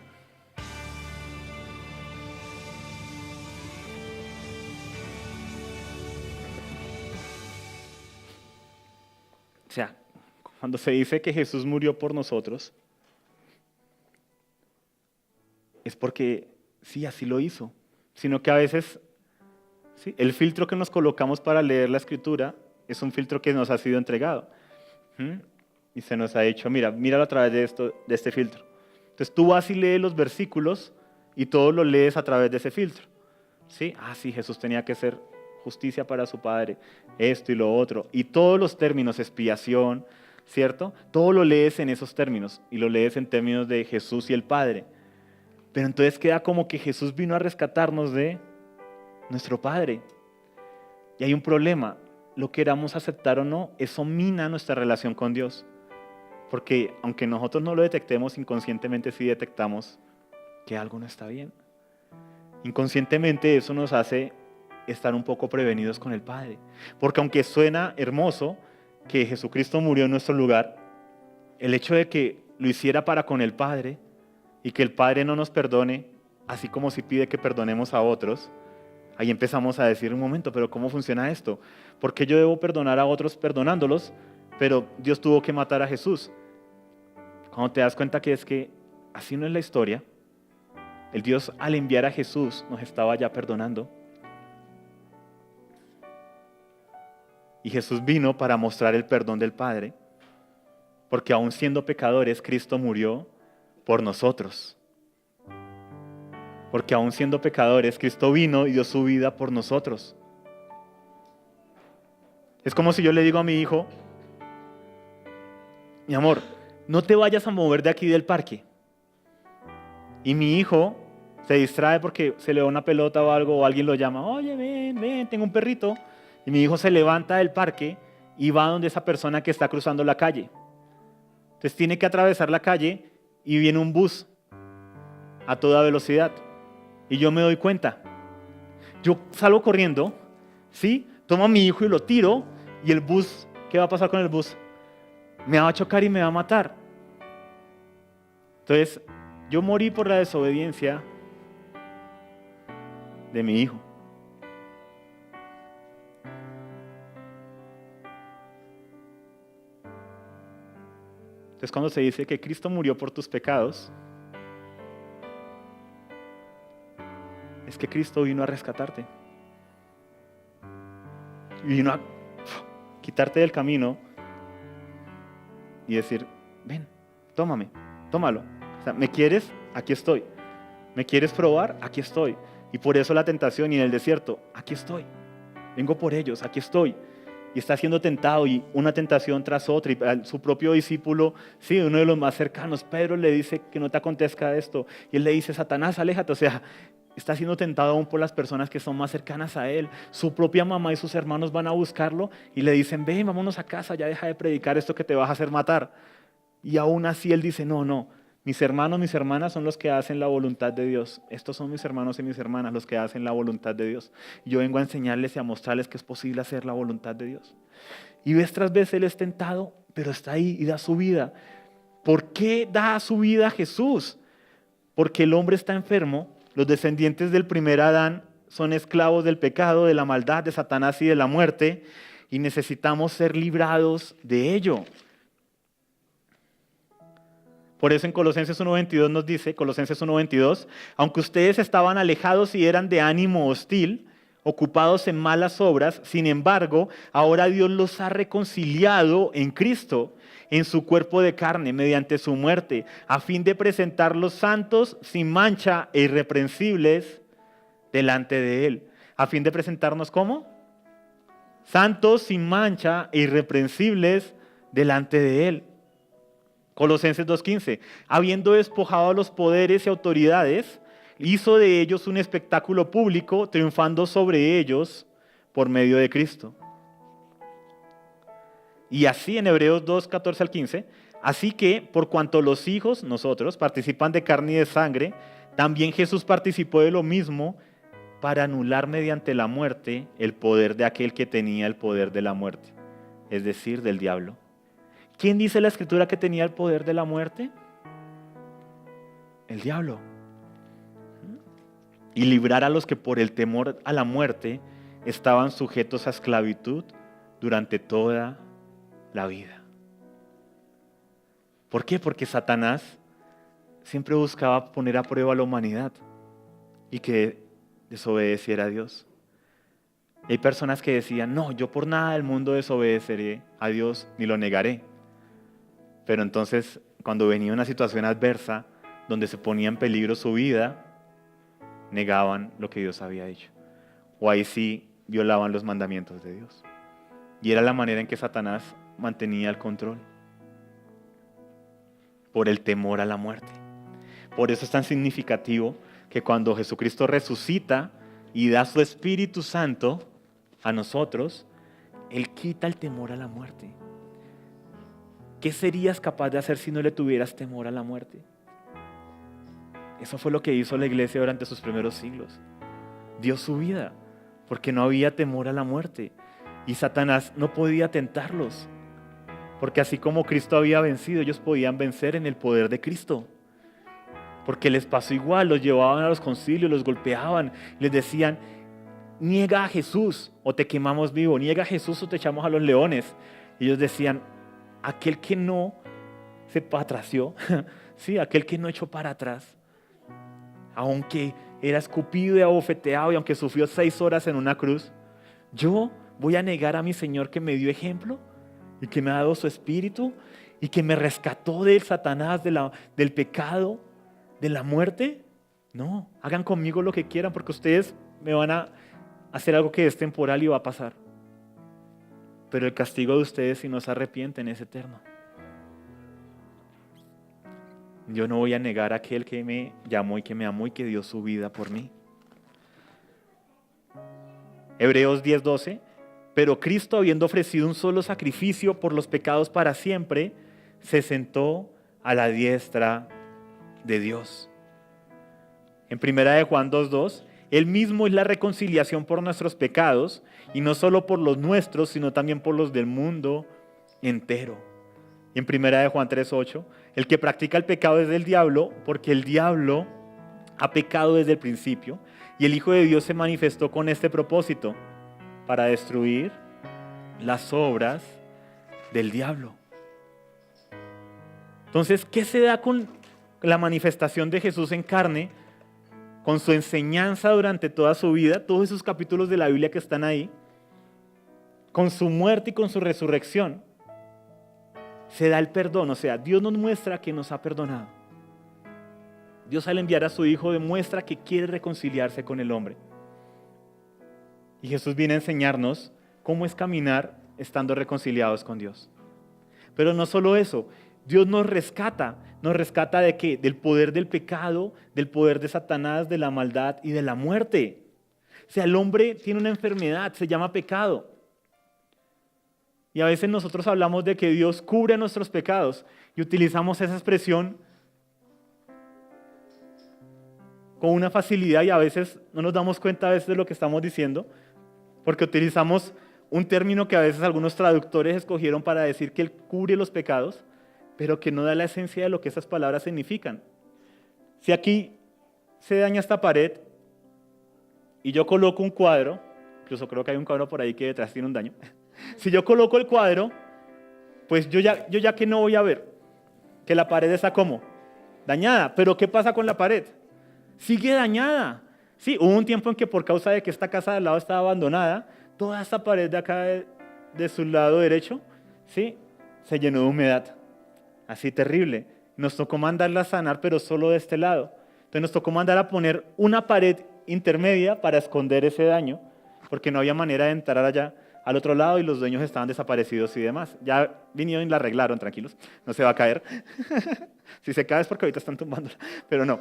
O sea, cuando se dice que Jesús murió por nosotros, es porque sí, así lo hizo, sino que a veces sí, el filtro que nos colocamos para leer la Escritura es un filtro que nos ha sido entregado. Y se nos ha dicho, míralo a través de este filtro. Entonces tú vas y lees los versículos y todo lo lees a través de ese filtro. ¿Sí? Sí, Jesús tenía que ser justicia para su Padre, esto y lo otro. Y todos los términos, expiación, ¿cierto? Todo lo lees en esos términos y lo lees en términos de Jesús y el Padre. Pero entonces queda como que Jesús vino a rescatarnos de nuestro Padre. Y hay un problema, lo queramos aceptar o no, eso mina nuestra relación con Dios. Porque aunque nosotros no lo detectemos, inconscientemente sí detectamos que algo no está bien. Inconscientemente eso nos hace estar un poco prevenidos con el Padre. Porque aunque suena hermoso que Jesucristo murió en nuestro lugar, el hecho de que lo hiciera para con el Padre y que el Padre no nos perdone, así como si pide que perdonemos a otros, ahí empezamos a decir, un momento, pero ¿cómo funciona esto? ¿Por qué yo debo perdonar a otros perdonándolos, pero Dios tuvo que matar a Jesús? Cuando te das cuenta que es que así no es la historia, el Dios al enviar a Jesús nos estaba ya perdonando. Y Jesús vino para mostrar el perdón del Padre, porque aún siendo pecadores, Cristo murió por nosotros. Porque aún siendo pecadores, Cristo vino y dio su vida por nosotros. Es como si yo le digo a mi hijo, mi amor, no te vayas a mover de aquí del parque. Y mi hijo se distrae porque se le da una pelota o algo, o alguien lo llama, oye, ven, tengo un perrito. Y mi hijo se levanta del parque y va donde esa persona que está cruzando la calle. Entonces tiene que atravesar la calle y viene un bus a toda velocidad. Y yo me doy cuenta. Yo salgo corriendo, ¿sí? Tomo a mi hijo y lo tiro, y el bus, ¿qué va a pasar con el bus? Me va a chocar y me va a matar. Entonces, Yo morí por la desobediencia de mi hijo. Entonces, cuando se dice que Cristo murió por tus pecados, es que Cristo vino a rescatarte. Y vino a quitarte del camino y decir, ven, tómalo. O sea, ¿me quieres? Aquí estoy. ¿Me quieres probar? Aquí estoy. Y por eso la tentación y en el desierto, aquí estoy. Vengo por ellos, aquí estoy. Y está siendo tentado y una tentación tras otra. Y su propio discípulo, sí, uno de los más cercanos, Pedro, le dice que no te acontezca esto. Y él le dice, Satanás, aléjate. O sea, está siendo tentado aún por las personas que son más cercanas a él. Su propia mamá y sus hermanos van a buscarlo y le dicen, ven, vámonos a casa, ya deja de predicar esto que te vas a hacer matar. Y aún así él dice, no, mis hermanos, mis hermanas son los que hacen la voluntad de Dios. Estos son mis hermanos y mis hermanas los que hacen la voluntad de Dios. Yo vengo a enseñarles y a mostrarles que es posible hacer la voluntad de Dios. Y vez tras vez él es tentado, pero está ahí y da su vida. ¿Por qué da su vida Jesús? Porque el hombre está enfermo. Los descendientes del primer Adán son esclavos del pecado, de la maldad, de Satanás y de la muerte, y necesitamos ser librados de ello. Por eso en Colosenses 1:22 nos dice, Colosenses 1:22, aunque ustedes estaban alejados y eran de ánimo hostil, ocupados en malas obras, sin embargo, ahora Dios los ha reconciliado en Cristo, en su cuerpo de carne, mediante su muerte, a fin de presentarlos santos, sin mancha e irreprensibles delante de Él. A fin de presentarnos, ¿cómo? Santos, sin mancha e irreprensibles delante de Él. Colosenses 2:15, habiendo despojado a los poderes y autoridades, hizo de ellos un espectáculo público, triunfando sobre ellos por medio de Cristo. Y así en Hebreos 2:14 al 15, así que por cuanto los hijos, nosotros, participan de carne y de sangre, también Jesús participó de lo mismo para anular mediante la muerte el poder de aquel que tenía el poder de la muerte, es decir, del diablo. ¿Quién dice la Escritura que tenía el poder de la muerte? El diablo. Y librar a los que por el temor a la muerte estaban sujetos a esclavitud durante toda la vida. ¿Por qué? Porque Satanás siempre buscaba poner a prueba a la humanidad y que desobedeciera a Dios. Hay personas que decían, no, yo por nada del mundo desobedeceré a Dios ni lo negaré. Pero entonces, cuando venía una situación adversa, donde se ponía en peligro su vida, negaban lo que Dios había hecho. O ahí sí violaban los mandamientos de Dios. Y era la manera en que Satanás mantenía el control. Por el temor a la muerte. Por eso es tan significativo que cuando Jesucristo resucita y da su Espíritu Santo a nosotros, Él quita el temor a la muerte. ¿Qué serías capaz de hacer si no le tuvieras temor a la muerte? Eso fue lo que hizo la iglesia durante sus primeros siglos. Dio su vida porque no había temor a la muerte. Y Satanás no podía tentarlos. Porque así como Cristo había vencido, ellos podían vencer en el poder de Cristo. Porque les pasó igual, los llevaban a los concilios, los golpeaban, les decían, niega a Jesús o te quemamos vivo, niega a Jesús o te echamos a los leones. Y ellos decían, aquel que no se patració, sí, aquel que no echó para atrás, aunque era escupido y abofeteado y aunque sufrió 6 horas en una cruz, yo voy a negar a mi Señor que me dio ejemplo y que me ha dado su espíritu y que me rescató del Satanás, del pecado, de la muerte. No, hagan conmigo lo que quieran porque ustedes me van a hacer algo que es temporal y va a pasar. Pero el castigo de ustedes si no se arrepienten es eterno. Yo no voy a negar a aquel que me llamó y que me amó y que dio su vida por mí. Hebreos 10:12, pero Cristo, habiendo ofrecido un solo sacrificio por los pecados para siempre, se sentó a la diestra de Dios. En 1 Juan 2:2, Él mismo es la reconciliación por nuestros pecados, y no solo por los nuestros, sino también por los del mundo entero. en primera de Juan 3:8, el que practica el pecado es del diablo, porque el diablo ha pecado desde el principio, y el Hijo de Dios se manifestó con este propósito, para destruir las obras del diablo. Entonces, ¿qué se da con la manifestación de Jesús en carne? Con su enseñanza durante toda su vida, todos esos capítulos de la Biblia que están ahí, con su muerte y con su resurrección, se da el perdón. O sea, Dios nos muestra que nos ha perdonado. Dios, al enviar a su Hijo, demuestra que quiere reconciliarse con el hombre. Y Jesús viene a enseñarnos cómo es caminar estando reconciliados con Dios. Pero no solo eso, Dios nos rescata ¿de qué? Del poder del pecado, del poder de Satanás, de la maldad y de la muerte. O sea, el hombre tiene una enfermedad, se llama pecado. Y a veces nosotros hablamos de que Dios cubre nuestros pecados y utilizamos esa expresión con una facilidad y a veces no nos damos cuenta de lo que estamos diciendo, porque utilizamos un término que a veces algunos traductores escogieron para decir que Él cubre los pecados, pero que no da la esencia de lo que esas palabras significan. Si aquí se daña esta pared y yo coloco un cuadro, incluso creo que hay un cuadro por ahí que detrás tiene un daño, si yo coloco el cuadro, pues yo ya que no voy a ver que la pared está como dañada, pero ¿qué pasa con la pared? Sigue dañada. Sí, hubo un tiempo en que por causa de que esta casa de al lado estaba abandonada, toda esta pared de acá de su lado derecho, ¿sí?, se llenó de humedad. Así terrible. Nos tocó mandarla a sanar, pero solo de este lado. Entonces nos tocó mandar a poner una pared intermedia para esconder ese daño, porque no había manera de entrar allá al otro lado y los dueños estaban desaparecidos y demás. Ya vinieron y la arreglaron, tranquilos, no se va a caer. Si se cae es porque ahorita están tumbándola, pero no.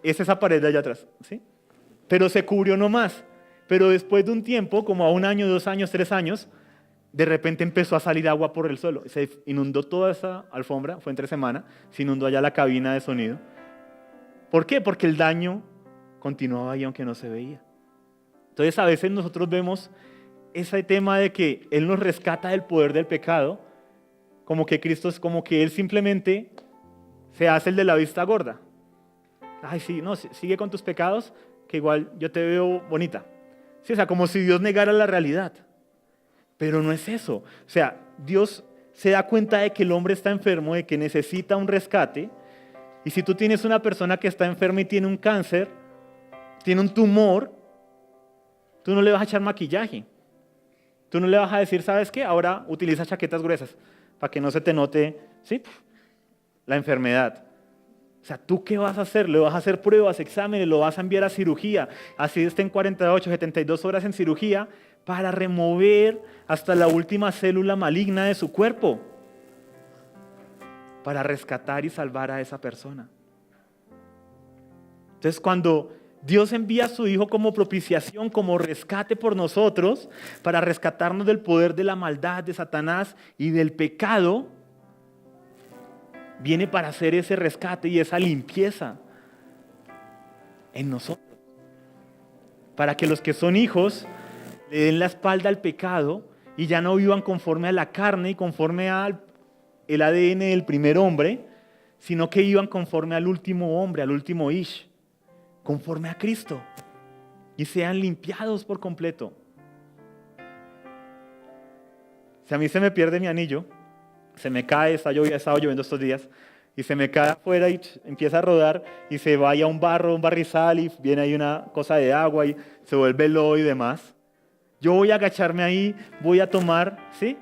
Es esa pared de allá atrás, ¿sí? Pero se cubrió nomás. Pero después de un tiempo, como a 1 año, 2 años, 3 años, de repente empezó a salir agua por el suelo. Se inundó toda esa alfombra, fue entre semana, se inundó allá la cabina de sonido. ¿Por qué? Porque el daño continuaba ahí aunque no se veía. Entonces a veces nosotros vemos ese tema de que Él nos rescata del poder del pecado, como que Cristo es como que Él simplemente se hace el de la vista gorda. Ay, sí, no, sigue con tus pecados, que igual yo te veo bonita. Sí, o sea, como si Dios negara la realidad. Pero no es eso. O sea, Dios se da cuenta de que el hombre está enfermo, de que necesita un rescate. Y si tú tienes una persona que está enferma y tiene un cáncer, tiene un tumor, tú no le vas a echar maquillaje. Tú no le vas a decir, ¿sabes qué? Ahora utiliza chaquetas gruesas para que no se te note, ¿sí?, la enfermedad. O sea, ¿tú qué vas a hacer? Le vas a hacer pruebas, exámenes, lo vas a enviar a cirugía. Así estén 48, 72 horas en cirugía para remover hasta la última célula maligna de su cuerpo, para rescatar y salvar a esa persona. Entonces, cuando Dios envía a su Hijo como propiciación, como rescate por nosotros, para rescatarnos del poder de la maldad, de Satanás y del pecado, viene para hacer ese rescate y esa limpieza en nosotros. Para que los que son hijos le den la espalda al pecado y ya no vivan conforme a la carne y conforme al el ADN del primer hombre, sino que vivan conforme al último hombre, al último Ish, conforme a Cristo, y sean limpiados por completo. Si a mí se me pierde mi anillo, se me cae, estaba lloviendo estos días, y se me cae afuera y empieza a rodar y se vaya a un barrizal y viene ahí una cosa de agua y se vuelve lodo y demás. Yo voy a agacharme ahí, voy a tomar, ¿sí?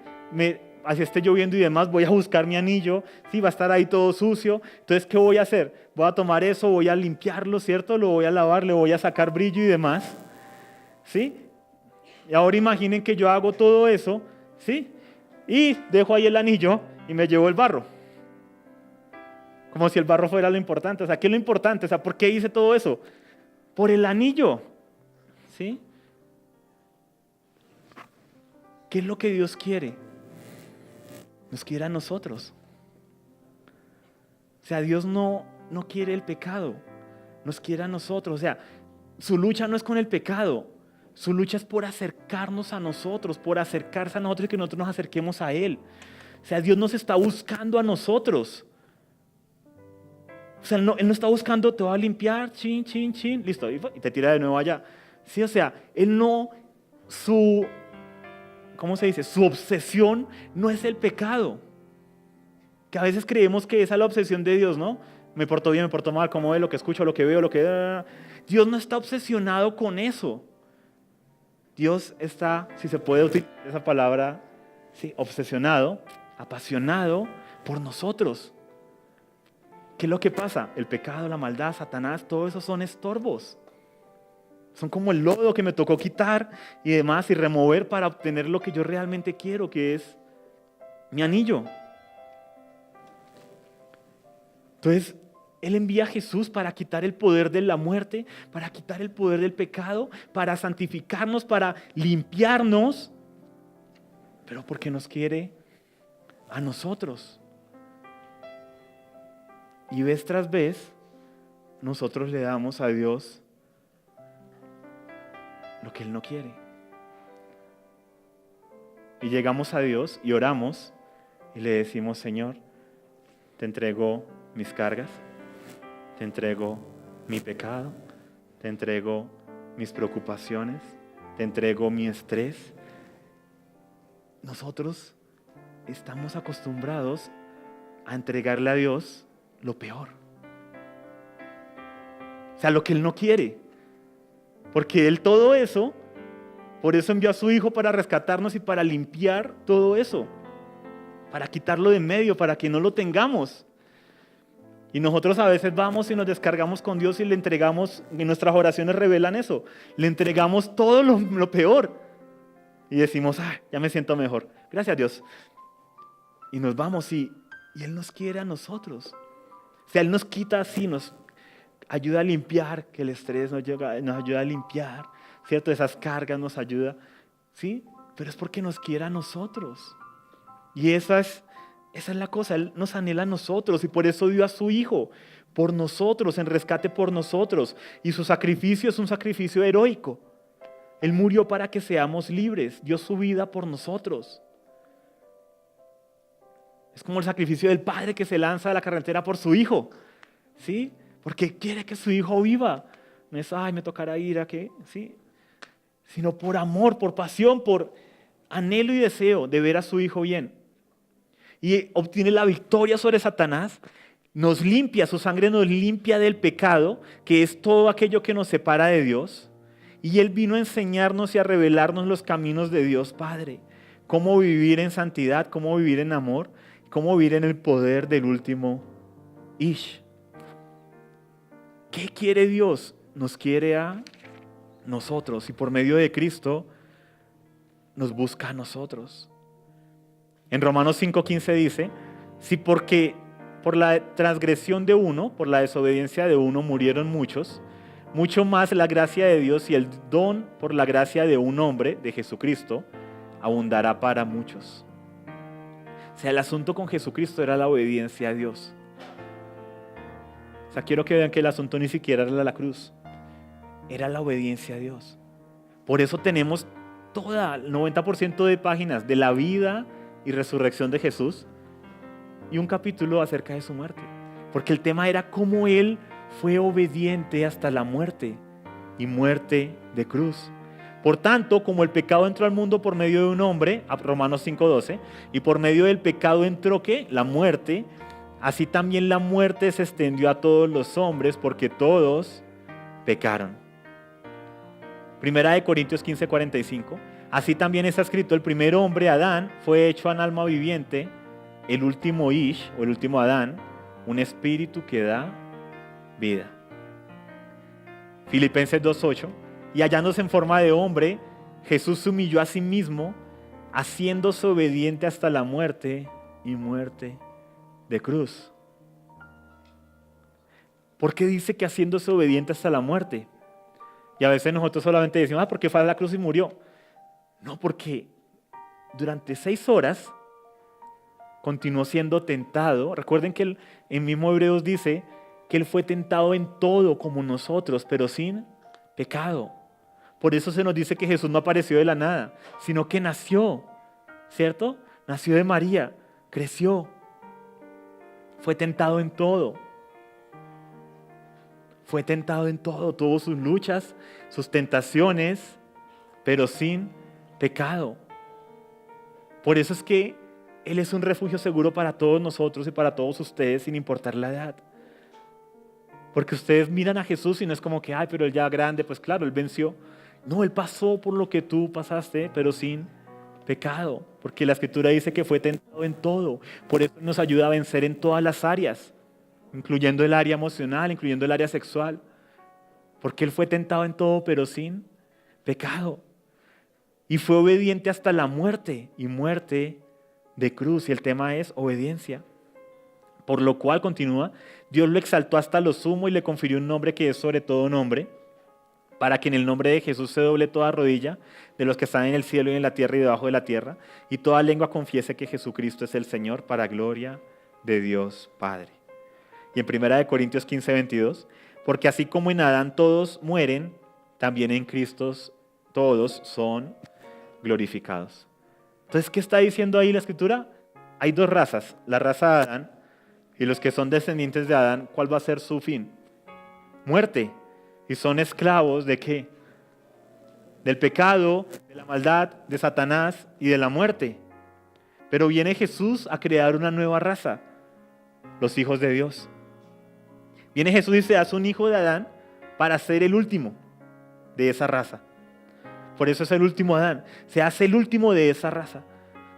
Así esté lloviendo y demás, voy a buscar mi anillo, ¿sí? Va a estar ahí todo sucio. Entonces, ¿qué voy a hacer? Voy a tomar eso, voy a limpiarlo, ¿cierto? Lo voy a lavar, le voy a sacar brillo y demás, ¿sí? Y ahora imaginen que yo hago todo eso, ¿sí? Y dejo ahí el anillo y me llevo el barro. Como si el barro fuera lo importante. O sea, ¿qué es lo importante? O sea, ¿por qué hice todo eso? Por el anillo. ¿Sí? ¿Qué es lo que Dios quiere? Nos quiere a nosotros. O sea, Dios no quiere el pecado. Nos quiere a nosotros. O sea, su lucha no es con el pecado. Su lucha es por acercarnos a nosotros, por acercarse a nosotros y que nosotros nos acerquemos a Él. O sea, Dios nos está buscando a nosotros. O sea, Él no está buscando, te va a limpiar, chin, chin, chin, listo, y te tira de nuevo allá. Sí, o sea, Él no, ¿cómo se dice? Su obsesión no es el pecado. Que a veces creemos que esa es la obsesión de Dios, ¿no? Me porto bien, me porto mal, como ve, lo que escucho, lo que veo, lo que... Dios no está obsesionado con eso. Dios está, si se puede utilizar esa palabra, sí, obsesionado, apasionado por nosotros. ¿Qué es lo que pasa? El pecado, la maldad, Satanás, todo eso son estorbos. Son como el lodo que me tocó quitar y demás y remover para obtener lo que yo realmente quiero, que es mi anillo. Entonces, Él envía a Jesús para quitar el poder de la muerte, para quitar el poder del pecado, para santificarnos, para limpiarnos, pero porque nos quiere a nosotros. Y vez tras vez, nosotros le damos a Dios lo que Él no quiere. Y llegamos a Dios y oramos y le decimos: Señor, te entrego mis cargas, te entrego mi pecado, te entrego mis preocupaciones, te entrego mi estrés. Nosotros estamos acostumbrados a entregarle a Dios lo peor. O sea, lo que Él no quiere. Porque Él todo eso, por eso envió a su Hijo para rescatarnos y para limpiar todo eso. Para quitarlo de en medio, para que no lo tengamos. Y nosotros a veces vamos y nos descargamos con Dios y le entregamos, y nuestras oraciones revelan eso. Le entregamos todo lo peor. Y decimos: ya me siento mejor. Gracias a Dios. Y nos vamos y Él nos quiere a nosotros. O sea, Él nos quita así, nos ayuda a limpiar, que el estrés nos ayuda a limpiar, ¿cierto? Esas cargas nos ayuda, ¿sí? Pero es porque nos quiere a nosotros. Y esa es la cosa, Él nos anhela a nosotros y por eso dio a su Hijo, por nosotros, en rescate por nosotros. Y su sacrificio es un sacrificio heroico. Él murió para que seamos libres, dio su vida por nosotros. Es como el sacrificio del padre que se lanza a la carretera por su hijo, ¿sí? Porque quiere que su hijo viva. No es, me tocará ir a qué, ¿sí? Sino por amor, por pasión, por anhelo y deseo de ver a su hijo bien. Y obtiene la victoria sobre Satanás, nos limpia, su sangre nos limpia del pecado, que es todo aquello que nos separa de Dios. Y Él vino a enseñarnos y a revelarnos los caminos de Dios Padre. Cómo vivir en santidad, cómo vivir en amor, cómo vivir en el poder del último Ish. ¿Qué quiere Dios? Nos quiere a nosotros y por medio de Cristo nos busca a nosotros. En Romanos 5:15 dice: si porque por la transgresión de uno, por la desobediencia de uno murieron muchos, mucho más la gracia de Dios y el don por la gracia de un hombre, de Jesucristo, abundará para muchos. O sea, el asunto con Jesucristo era la obediencia a Dios. O sea, quiero que vean que el asunto ni siquiera era la cruz, era la obediencia a Dios. Por eso tenemos toda el 90% de páginas de la vida y resurrección de Jesús y un capítulo acerca de su muerte. Porque el tema era cómo Él fue obediente hasta la muerte y muerte de cruz. Por tanto, como el pecado entró al mundo por medio de un hombre, Romanos 5:12, y por medio del pecado entró ¿qué? La muerte, así también la muerte se extendió a todos los hombres porque todos pecaron. Primera de Corintios 15:45, así también está escrito: el primer hombre, Adán, fue hecho un alma viviente, el último Ish, o el último Adán, un espíritu que da vida. Filipenses 2:8, y hallándose en forma de hombre, Jesús se humilló a sí mismo, haciéndose obediente hasta la muerte y muerte de cruz. ¿Por qué dice que haciéndose obediente hasta la muerte? Y a veces nosotros solamente decimos, porque fue a la cruz y murió. No, porque durante 6 horas continuó siendo tentado. Recuerden que en mismo Hebreos dice que Él fue tentado en todo como nosotros, pero sin pecado. Por eso se nos dice que Jesús no apareció de la nada, sino que nació, ¿cierto? Nació de María, creció, fue tentado en todo. Fue tentado en todo, tuvo sus luchas, sus tentaciones, pero sin pecado. Por eso es que Él es un refugio seguro para todos nosotros y para todos ustedes, sin importar la edad. Porque ustedes miran a Jesús y no es como que, ay, pero Él ya grande, pues claro, Él venció. No, Él pasó por lo que tú pasaste, pero sin pecado. Porque la Escritura dice que fue tentado en todo. Por eso nos ayuda a vencer en todas las áreas, incluyendo el área emocional, incluyendo el área sexual. Porque Él fue tentado en todo, pero sin pecado. Y fue obediente hasta la muerte, y muerte de cruz. Y el tema es obediencia. Por lo cual, continúa, Dios lo exaltó hasta lo sumo y le confirió un nombre que es sobre todo nombre, para que en el nombre de Jesús se doble toda rodilla de los que están en el cielo y en la tierra y debajo de la tierra, y toda lengua confiese que Jesucristo es el Señor, para gloria de Dios Padre. Y en 1 Corintios 15, 22, porque así como en Adán todos mueren, también en Cristo todos son glorificados. Entonces, ¿qué está diciendo ahí la Escritura? Hay dos razas, la raza de Adán y los que son descendientes de Adán. ¿Cuál va a ser su fin? Muerte. Y son esclavos ¿de qué? Del pecado, de la maldad, de Satanás y de la muerte. Pero viene Jesús a crear una nueva raza, los hijos de Dios. Viene Jesús y se hace un hijo de Adán para ser el último de esa raza. Por eso es el último Adán. Se hace el último de esa raza.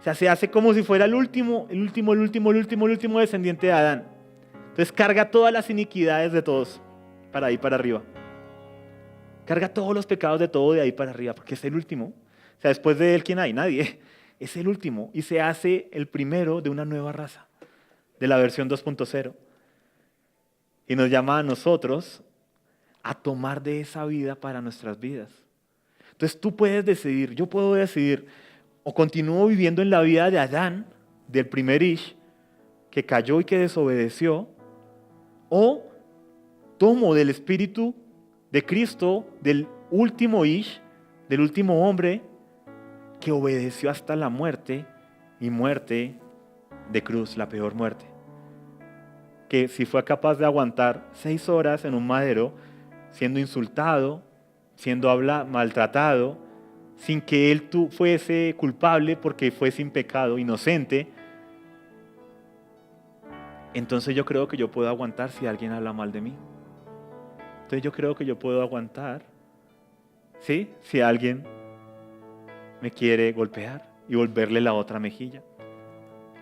O sea, se hace como si fuera el último descendiente de Adán. Entonces carga todas las iniquidades de todos para ahí para arriba. Carga todos los pecados de todo de ahí para arriba, porque es el último. O sea, después de él, ¿quién hay? Nadie. Es el último y se hace el primero de una nueva raza, de la versión 2.0. Y nos llama a nosotros a tomar de esa vida para nuestras vidas. Entonces tú puedes decidir, yo puedo decidir, o continúo viviendo en la vida de Adán, del primer Ish, que cayó y que desobedeció, o tomo del Espíritu de Cristo, del último Ish, del último hombre, que obedeció hasta la muerte, y muerte de cruz, la peor muerte. Que si fue capaz de aguantar 6 horas en un madero, siendo insultado, siendo maltratado, sin que él fuese culpable porque fue sin pecado, inocente, entonces yo creo que yo puedo aguantar si alguien habla mal de mí. Entonces yo creo que yo puedo aguantar, ¿sí? Si alguien me quiere golpear y volverle la otra mejilla.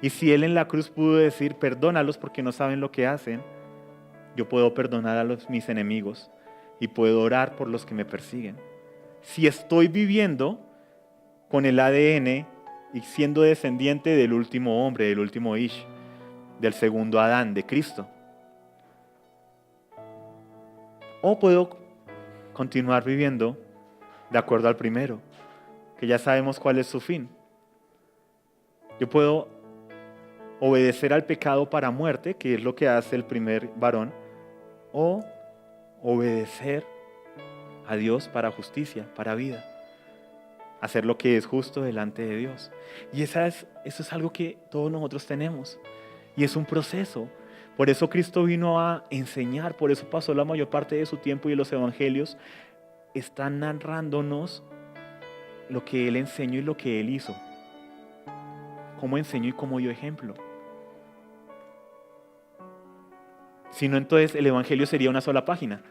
Y si Él en la cruz pudo decir, perdónalos porque no saben lo que hacen, yo puedo perdonar a mis enemigos y puedo orar por los que me persiguen. Si estoy viviendo con el ADN y siendo descendiente del último hombre, del último Ish, del segundo Adán, de Cristo. O puedo continuar viviendo de acuerdo al primero, que ya sabemos cuál es su fin. Yo puedo obedecer al pecado para muerte, que es lo que hace el primer varón, o obedecer a Dios para justicia, para vida. Hacer lo que es justo delante de Dios. Y eso es algo que todos nosotros tenemos. Y es un proceso. Por eso Cristo vino a enseñar, por eso pasó la mayor parte de su tiempo y los evangelios están narrándonos lo que Él enseñó y lo que Él hizo. Cómo enseñó y cómo dio ejemplo. Si no, entonces el evangelio sería una sola página.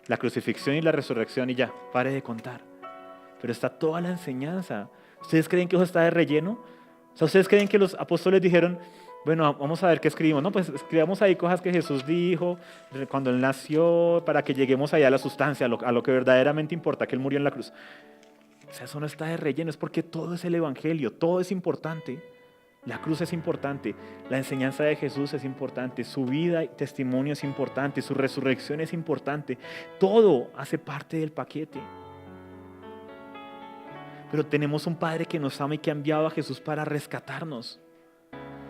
La crucifixión y la resurrección y ya, pare de contar. Pero está toda la enseñanza. ¿Ustedes creen que eso está de relleno? O sea, ¿ustedes creen que los apóstoles dijeron, bueno, vamos a ver qué escribimos? No, pues escribamos ahí cosas que Jesús dijo cuando Él nació, para que lleguemos allá a la sustancia, a lo que verdaderamente importa, que Él murió en la cruz. O sea, eso no está de relleno, es porque todo es el evangelio, todo es importante. La cruz es importante, la enseñanza de Jesús es importante, su vida y testimonio es importante, su resurrección es importante. Todo hace parte del paquete. Pero tenemos un Padre que nos ama y que ha enviado a Jesús para rescatarnos.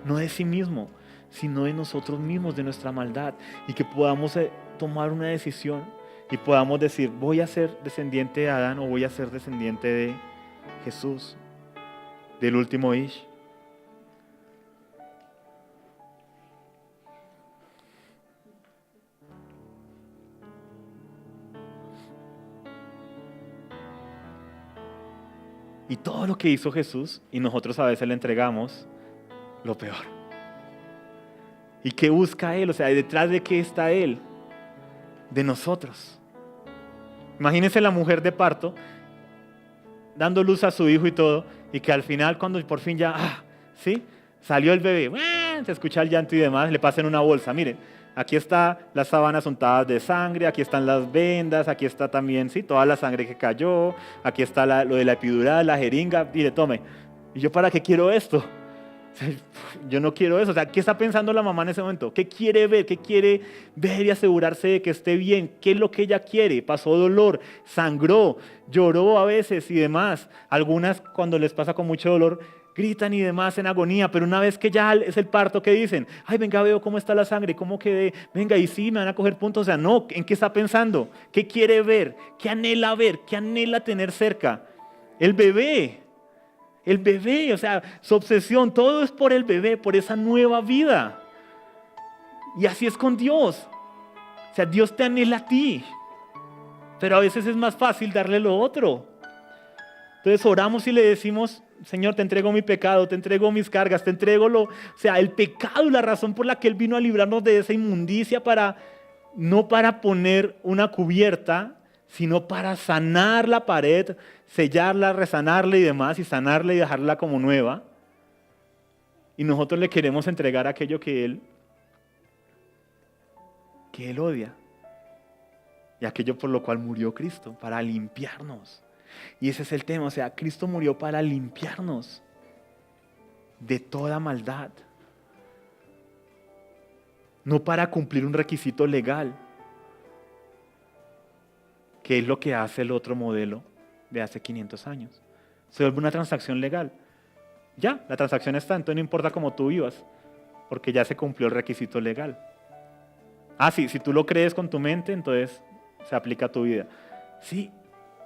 No de sí mismo, sino de nosotros mismos, de nuestra maldad. Y que podamos tomar una decisión y podamos decir, voy a ser descendiente de Adán o voy a ser descendiente de Jesús, del último Ish. y todo lo que hizo Jesús, y nosotros a veces le entregamos lo peor. ¿Y qué busca Él? O sea, ¿detrás de qué está Él? De nosotros. Imagínense la mujer de parto dando luz a su hijo y todo, y que al final, cuando por fin ya, ¿sí? Salió el bebé, se escucha el llanto y demás, le pasan una bolsa. Miren, aquí están las sábanas untadas de sangre, aquí están las vendas, aquí está también, ¿sí? Toda la sangre que cayó, aquí está lo de la epidural, la jeringa, mire, tome. ¿Y yo para qué quiero esto? O sea, yo no quiero eso. O sea, ¿qué está pensando la mamá en ese momento? ¿Qué quiere ver? ¿Qué quiere ver y asegurarse de que esté bien? ¿Qué es lo que ella quiere? Pasó dolor, sangró, lloró a veces y demás. Algunas, cuando les pasa con mucho dolor, gritan y demás en agonía, pero una vez que ya es el parto, ¿qué dicen? Ay, venga, veo cómo está la sangre, cómo quedé, venga, y sí, me van a coger puntos. O sea, no, ¿en qué está pensando? ¿Qué quiere ver? ¿Qué anhela ver? ¿Qué anhela tener cerca? El bebé. El bebé, o sea, su obsesión, todo es por el bebé, por esa nueva vida. Y así es con Dios. O sea, Dios te anhela a ti, pero a veces es más fácil darle lo otro. Entonces oramos y le decimos: Señor, te entrego mi pecado, te entrego mis cargas, te entrego o sea, el pecado y la razón por la que Él vino a librarnos de esa inmundicia, no para poner una cubierta, sino para sanar la pared, sellarla, resanarla y demás, y sanarla y dejarla como nueva. Y nosotros le queremos entregar aquello que Él odia, y aquello por lo cual murió Cristo, para limpiarnos. Y ese es el tema, o sea, Cristo murió para limpiarnos de toda maldad, no para cumplir un requisito legal, que es lo que hace el otro modelo de hace 500 años. Se vuelve una transacción legal. Ya, la transacción está, entonces no importa cómo tú vivas, porque ya se cumplió el requisito legal. Sí, si tú lo crees con tu mente, entonces se aplica a tu vida. Sí,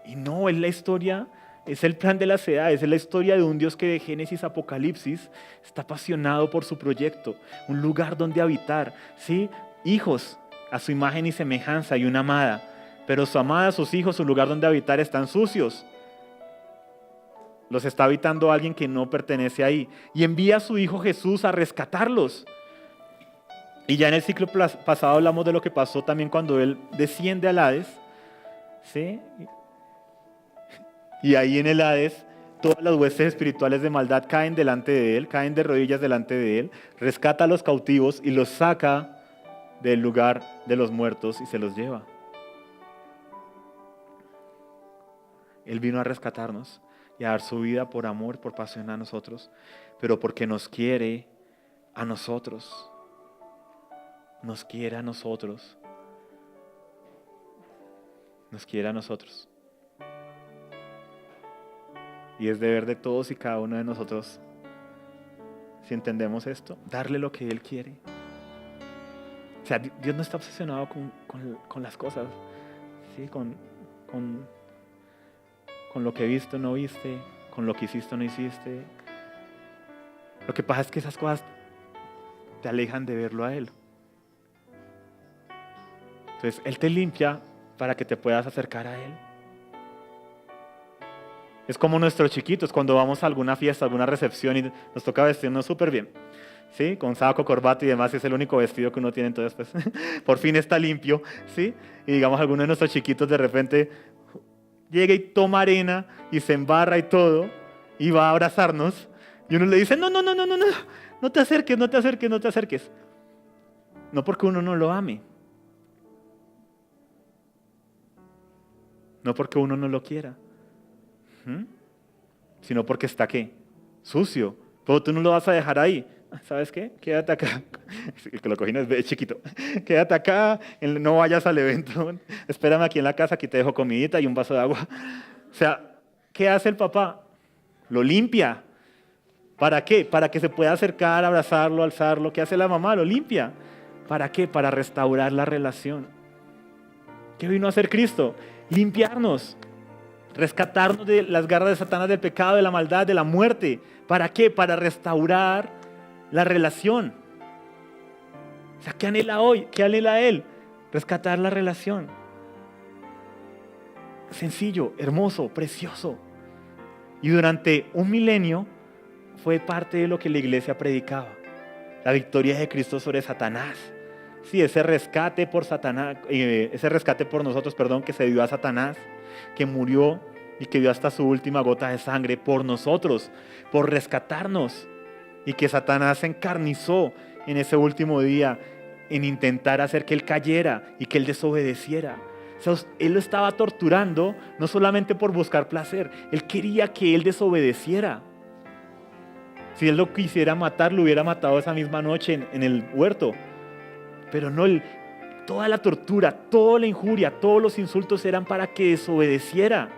y no, es la historia, es el plan de las edades, es la historia de un Dios que de Génesis a Apocalipsis está apasionado por su proyecto, un lugar donde habitar, ¿sí? Hijos a su imagen y semejanza y una amada. Pero su amada, sus hijos, su lugar donde habitar están sucios. Los está habitando alguien que no pertenece ahí. Y envía a su Hijo Jesús a rescatarlos. Y ya en el ciclo pasado hablamos de lo que pasó también cuando Él desciende al Hades. ¿Sí? Y ahí en el Hades, todas las huestes espirituales de maldad caen delante de Él, caen de rodillas delante de Él, rescata a los cautivos y los saca del lugar de los muertos y se los lleva. Él vino a rescatarnos y a dar su vida por amor, por pasión a nosotros, pero porque nos quiere a nosotros. Nos quiere a nosotros. Nos quiere a nosotros. Y es deber de todos y cada uno de nosotros, si entendemos esto, darle lo que Él quiere. O sea, Dios no está obsesionado con las cosas, ¿sí? Con lo que viste o no viste, con lo que hiciste o no hiciste. Lo que pasa es que esas cosas te alejan de verlo a Él. Entonces, Él te limpia para que te puedas acercar a Él. Es como nuestros chiquitos cuando vamos a alguna fiesta, alguna recepción y nos toca vestirnos súper bien, ¿sí? Con saco, corbata y demás, es el único vestido que uno tiene, entonces pues por fin está limpio, ¿sí? Y digamos alguno de nuestros chiquitos de repente llega y toma arena y se embarra y todo y va a abrazarnos y uno le dice: no te acerques, no te acerques, no te acerques. No porque uno no lo ame, no porque uno no lo quiera, sino porque está ¿qué? Sucio. Pero tú no lo vas a dejar ahí. ¿Sabes qué? Quédate acá. Que lo cogí es chiquito. Quédate acá, no vayas al evento. Espérame aquí en la casa, aquí te dejo comidita y un vaso de agua. O sea, ¿qué hace el papá? Lo limpia. ¿Para qué? Para que se pueda acercar, abrazarlo, alzarlo. ¿Qué hace la mamá? Lo limpia. ¿Para qué? Para restaurar la relación. ¿Qué vino a hacer Cristo? Limpiarnos. Rescatarnos de las garras de Satanás, del pecado, de la maldad, de la muerte. ¿Para qué? Para restaurar la relación. O sea, ¿qué anhela hoy? ¿Qué anhela Él? Rescatar la relación. Sencillo, hermoso, precioso. Y durante un milenio fue parte de lo que la iglesia predicaba. La victoria de Cristo sobre Satanás. Sí, ese rescate por Satanás, ese rescate por nosotros, que se dio a Satanás, que murió y que dio hasta su última gota de sangre por nosotros, por rescatarnos. Y que Satanás se encarnizó en ese último día en intentar hacer que él cayera y que él desobedeciera. O sea, él lo estaba torturando no solamente por buscar placer, él quería que él desobedeciera. Si él lo quisiera matar, lo hubiera matado esa misma noche en el huerto. Pero no, toda la tortura, toda la injuria, todos los insultos eran para que desobedeciera.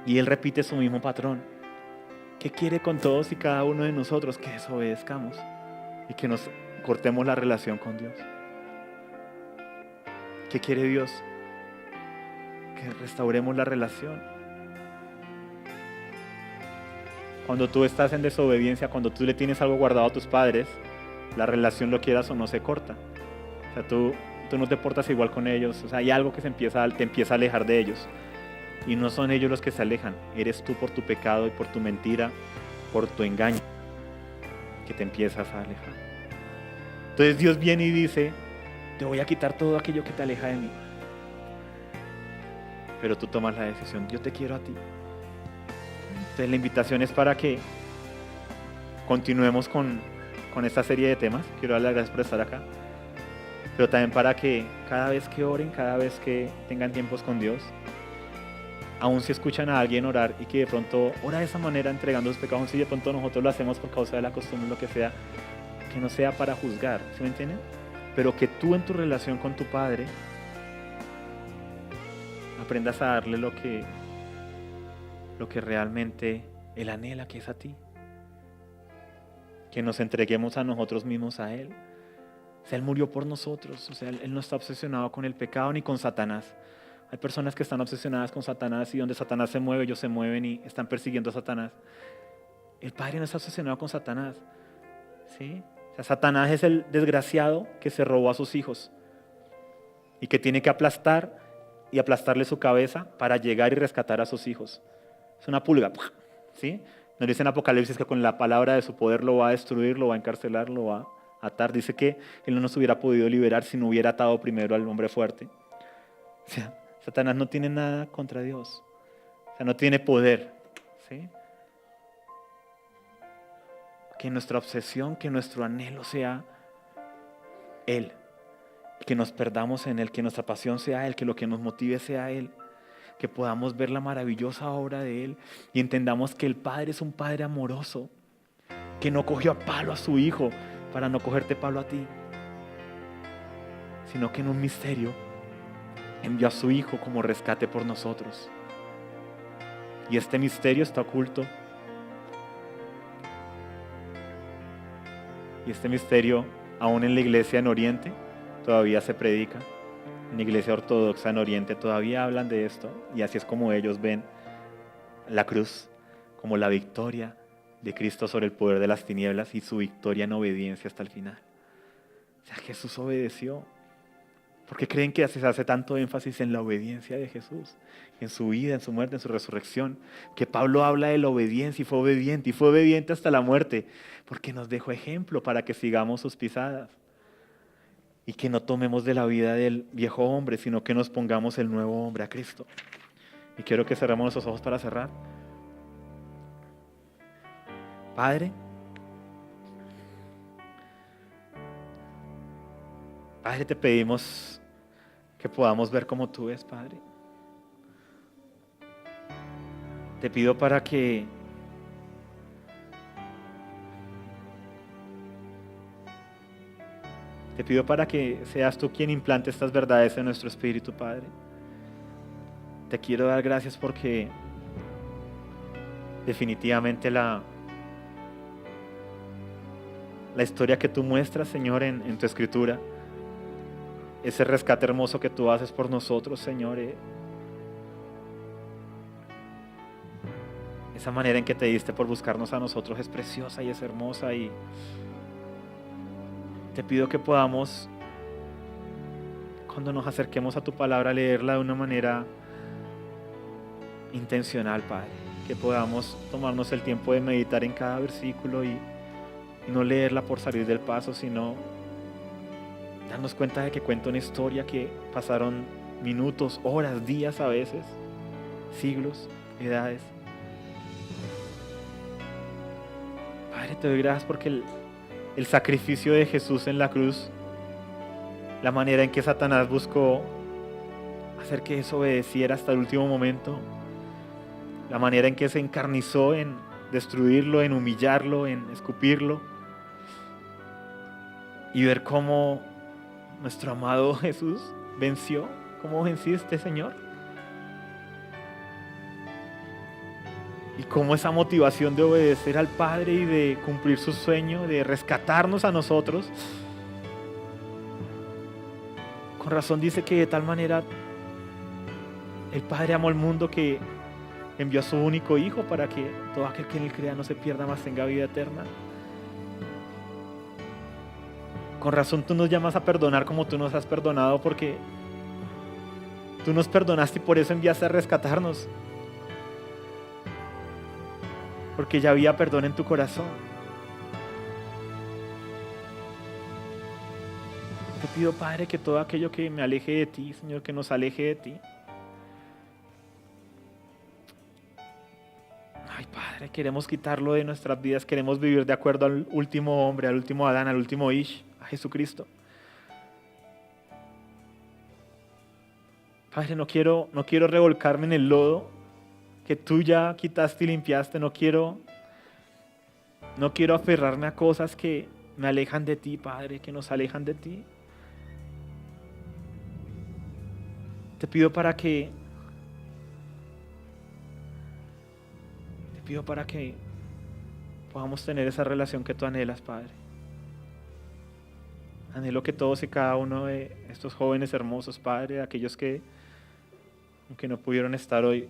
Y él repite su mismo patrón. ¿Qué quiere con todos y cada uno de nosotros? Que desobedezcamos y que nos cortemos la relación con Dios. ¿Qué quiere Dios? Que restauremos la relación. Cuando tú estás en desobediencia, cuando tú le tienes algo guardado a tus padres, la relación, lo quieras o no, se corta. O sea, tú no te portas igual con ellos. O sea, hay algo que te empieza a alejar de ellos. Y no son ellos los que se alejan. Eres tú por tu pecado y por tu mentira, por tu engaño, que te empiezas a alejar. Entonces Dios viene y dice, te voy a quitar todo aquello que te aleja de mí. Pero tú tomas la decisión, yo te quiero a ti. Entonces la invitación es para que continuemos con esta serie de temas. Quiero darle las gracias por estar acá. Pero también para que cada vez que oren, cada vez que tengan tiempos con Dios, aún si escuchan a alguien orar y que de pronto ora de esa manera entregando sus pecados, si de pronto nosotros lo hacemos por causa de la costumbre, lo que sea, que no sea para juzgar, ¿sí me entienden? Pero que tú en tu relación con tu Padre aprendas a darle lo que realmente Él anhela, que es a ti. Que nos entreguemos a nosotros mismos a Él. O sea, Él murió por nosotros. O sea, Él no está obsesionado con el pecado ni con Satanás. Hay personas que están obsesionadas con Satanás y donde Satanás se mueve, ellos se mueven y están persiguiendo a Satanás. El Padre no está obsesionado con Satanás. ¿Sí? O sea, Satanás es el desgraciado que se robó a sus hijos y que tiene que aplastarle su cabeza para llegar y rescatar a sus hijos. Es una pulga, ¿sí? Nos dice en Apocalipsis que con la palabra de su poder lo va a destruir, lo va a encarcelar, lo va a atar. Dice que él no nos hubiera podido liberar si no hubiera atado primero al hombre fuerte. O sea, Satanás no tiene nada contra Dios. O sea, no tiene poder, ¿sí? Que nuestra obsesión, que nuestro anhelo sea Él. Que nos perdamos en Él, que nuestra pasión sea Él, que lo que nos motive sea Él. Que podamos ver la maravillosa obra de Él y entendamos que el Padre es un Padre amoroso, que no cogió a palo a su Hijo para no cogerte palo a ti, sino que en un misterio envió a su Hijo como rescate por nosotros. Y este misterio está oculto. Y este misterio, aún en la iglesia en Oriente, todavía se predica. En la iglesia ortodoxa en Oriente todavía hablan de esto, y así es como ellos ven la cruz como la victoria de Cristo sobre el poder de las tinieblas y su victoria en obediencia hasta el final. O sea, Jesús obedeció. ¿Por qué creen que se hace tanto énfasis en la obediencia de Jesús? En su vida, en su muerte, en su resurrección. Que Pablo habla de la obediencia y fue obediente hasta la muerte, porque nos dejó ejemplo para que sigamos sus pisadas. Y que no tomemos de la vida del viejo hombre, sino que nos pongamos el nuevo hombre, a Cristo. Y quiero que cerremos nuestros ojos para cerrar. Padre, te pedimos que podamos ver como tú ves, Padre. Te pido para que seas tú quien implante estas verdades en nuestro espíritu, Padre. Te quiero dar gracias porque definitivamente la historia que tú muestras, Señor, en tu escritura, ese rescate hermoso que tú haces por nosotros, Señor, esa manera en que te diste por buscarnos a nosotros es preciosa y es hermosa, y te pido que podamos, cuando nos acerquemos a tu palabra, leerla de una manera intencional, Padre, que podamos tomarnos el tiempo de meditar en cada versículo y no leerla por salir del paso, sino darnos cuenta de que cuenta una historia que pasaron minutos, horas, días a veces, siglos, edades. Padre, te doy gracias porque el sacrificio de Jesús en la cruz, la manera en que Satanás buscó hacer que desobedeciera hasta el último momento, la manera en que se encarnizó en destruirlo, en humillarlo, en escupirlo, y ver cómo nuestro amado Jesús venció. ¿Cómo venciste, Señor? Y cómo esa motivación de obedecer al Padre y de cumplir su sueño, de rescatarnos a nosotros, con razón dice que de tal manera el Padre amó al mundo que envió a su único Hijo para que todo aquel que en él crea no se pierda, mas tenga vida eterna. Con razón tú nos llamas a perdonar como tú nos has perdonado, porque tú nos perdonaste y por eso enviaste a rescatarnos, porque ya había perdón en tu corazón. Te pido, Padre, que todo aquello que me aleje de ti, Señor, que nos aleje de ti. Ay, Padre, queremos quitarlo de nuestras vidas, queremos vivir de acuerdo al último hombre, al último Adán, al último Ish, a Jesucristo. Padre, no quiero revolcarme en el lodo que tú ya quitaste y limpiaste. No quiero aferrarme a cosas que me alejan de ti, Padre, que nos alejan de ti. Te pido para que podamos tener esa relación que tú anhelas, Padre. Anhelo que todos y cada uno de estos jóvenes hermosos, Padre, aquellos que, aunque no pudieron estar hoy,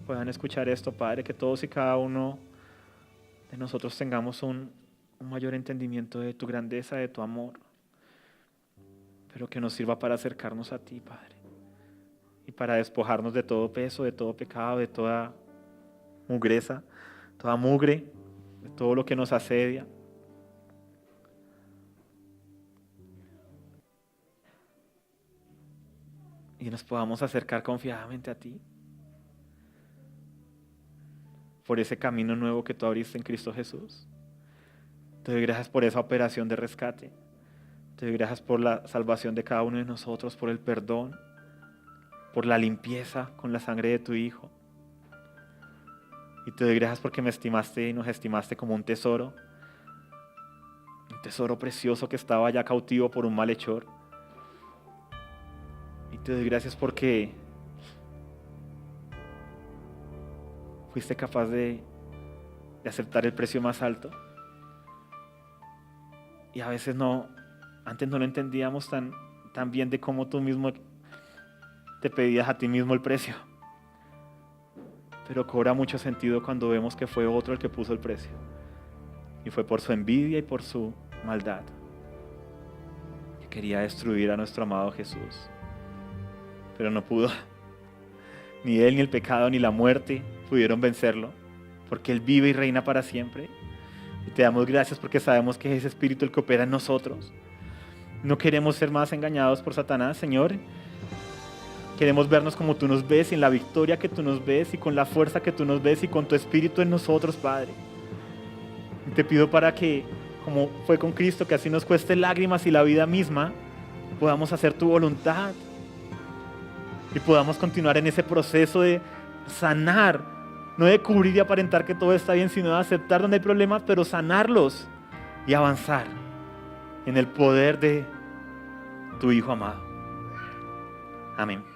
puedan escuchar esto, Padre, que todos y cada uno de nosotros tengamos un mayor entendimiento de tu grandeza, de tu amor, pero que nos sirva para acercarnos a ti, Padre, y para despojarnos de todo peso, de todo pecado, de toda mugreza, toda mugre, de todo lo que nos asedia. Y nos podamos acercar confiadamente a ti, por ese camino nuevo que tú abriste en Cristo Jesús. Te doy gracias por esa operación de rescate. Te doy gracias por la salvación de cada uno de nosotros, por el perdón, por la limpieza con la sangre de tu Hijo. Y te doy gracias porque me estimaste y nos estimaste como un tesoro precioso que estaba ya cautivo por un malhechor. Y te doy gracias porque fuiste capaz de aceptar el precio más alto. Y a veces antes no lo entendíamos tan bien de cómo tú mismo te pedías a ti mismo el precio. Pero cobra mucho sentido cuando vemos que fue otro el que puso el precio. Y fue por su envidia y por su maldad, que quería destruir a nuestro amado Jesús. Pero no pudo. Ni él, ni el pecado, ni la muerte pudieron vencerlo, porque él vive y reina para siempre. Y te damos gracias porque sabemos que es ese Espíritu el que opera en nosotros. No queremos ser más engañados por Satanás, Señor. Queremos vernos como tú nos ves, en la victoria que tú nos ves y con la fuerza que tú nos ves y con tu Espíritu en nosotros, Padre. Y te pido para que, como fue con Cristo, que así nos cueste lágrimas y la vida misma, podamos hacer tu voluntad y podamos continuar en ese proceso de sanar, no de cubrir y aparentar que todo está bien, sino de aceptar donde hay problemas, pero sanarlos y avanzar en el poder de tu Hijo amado. Amén.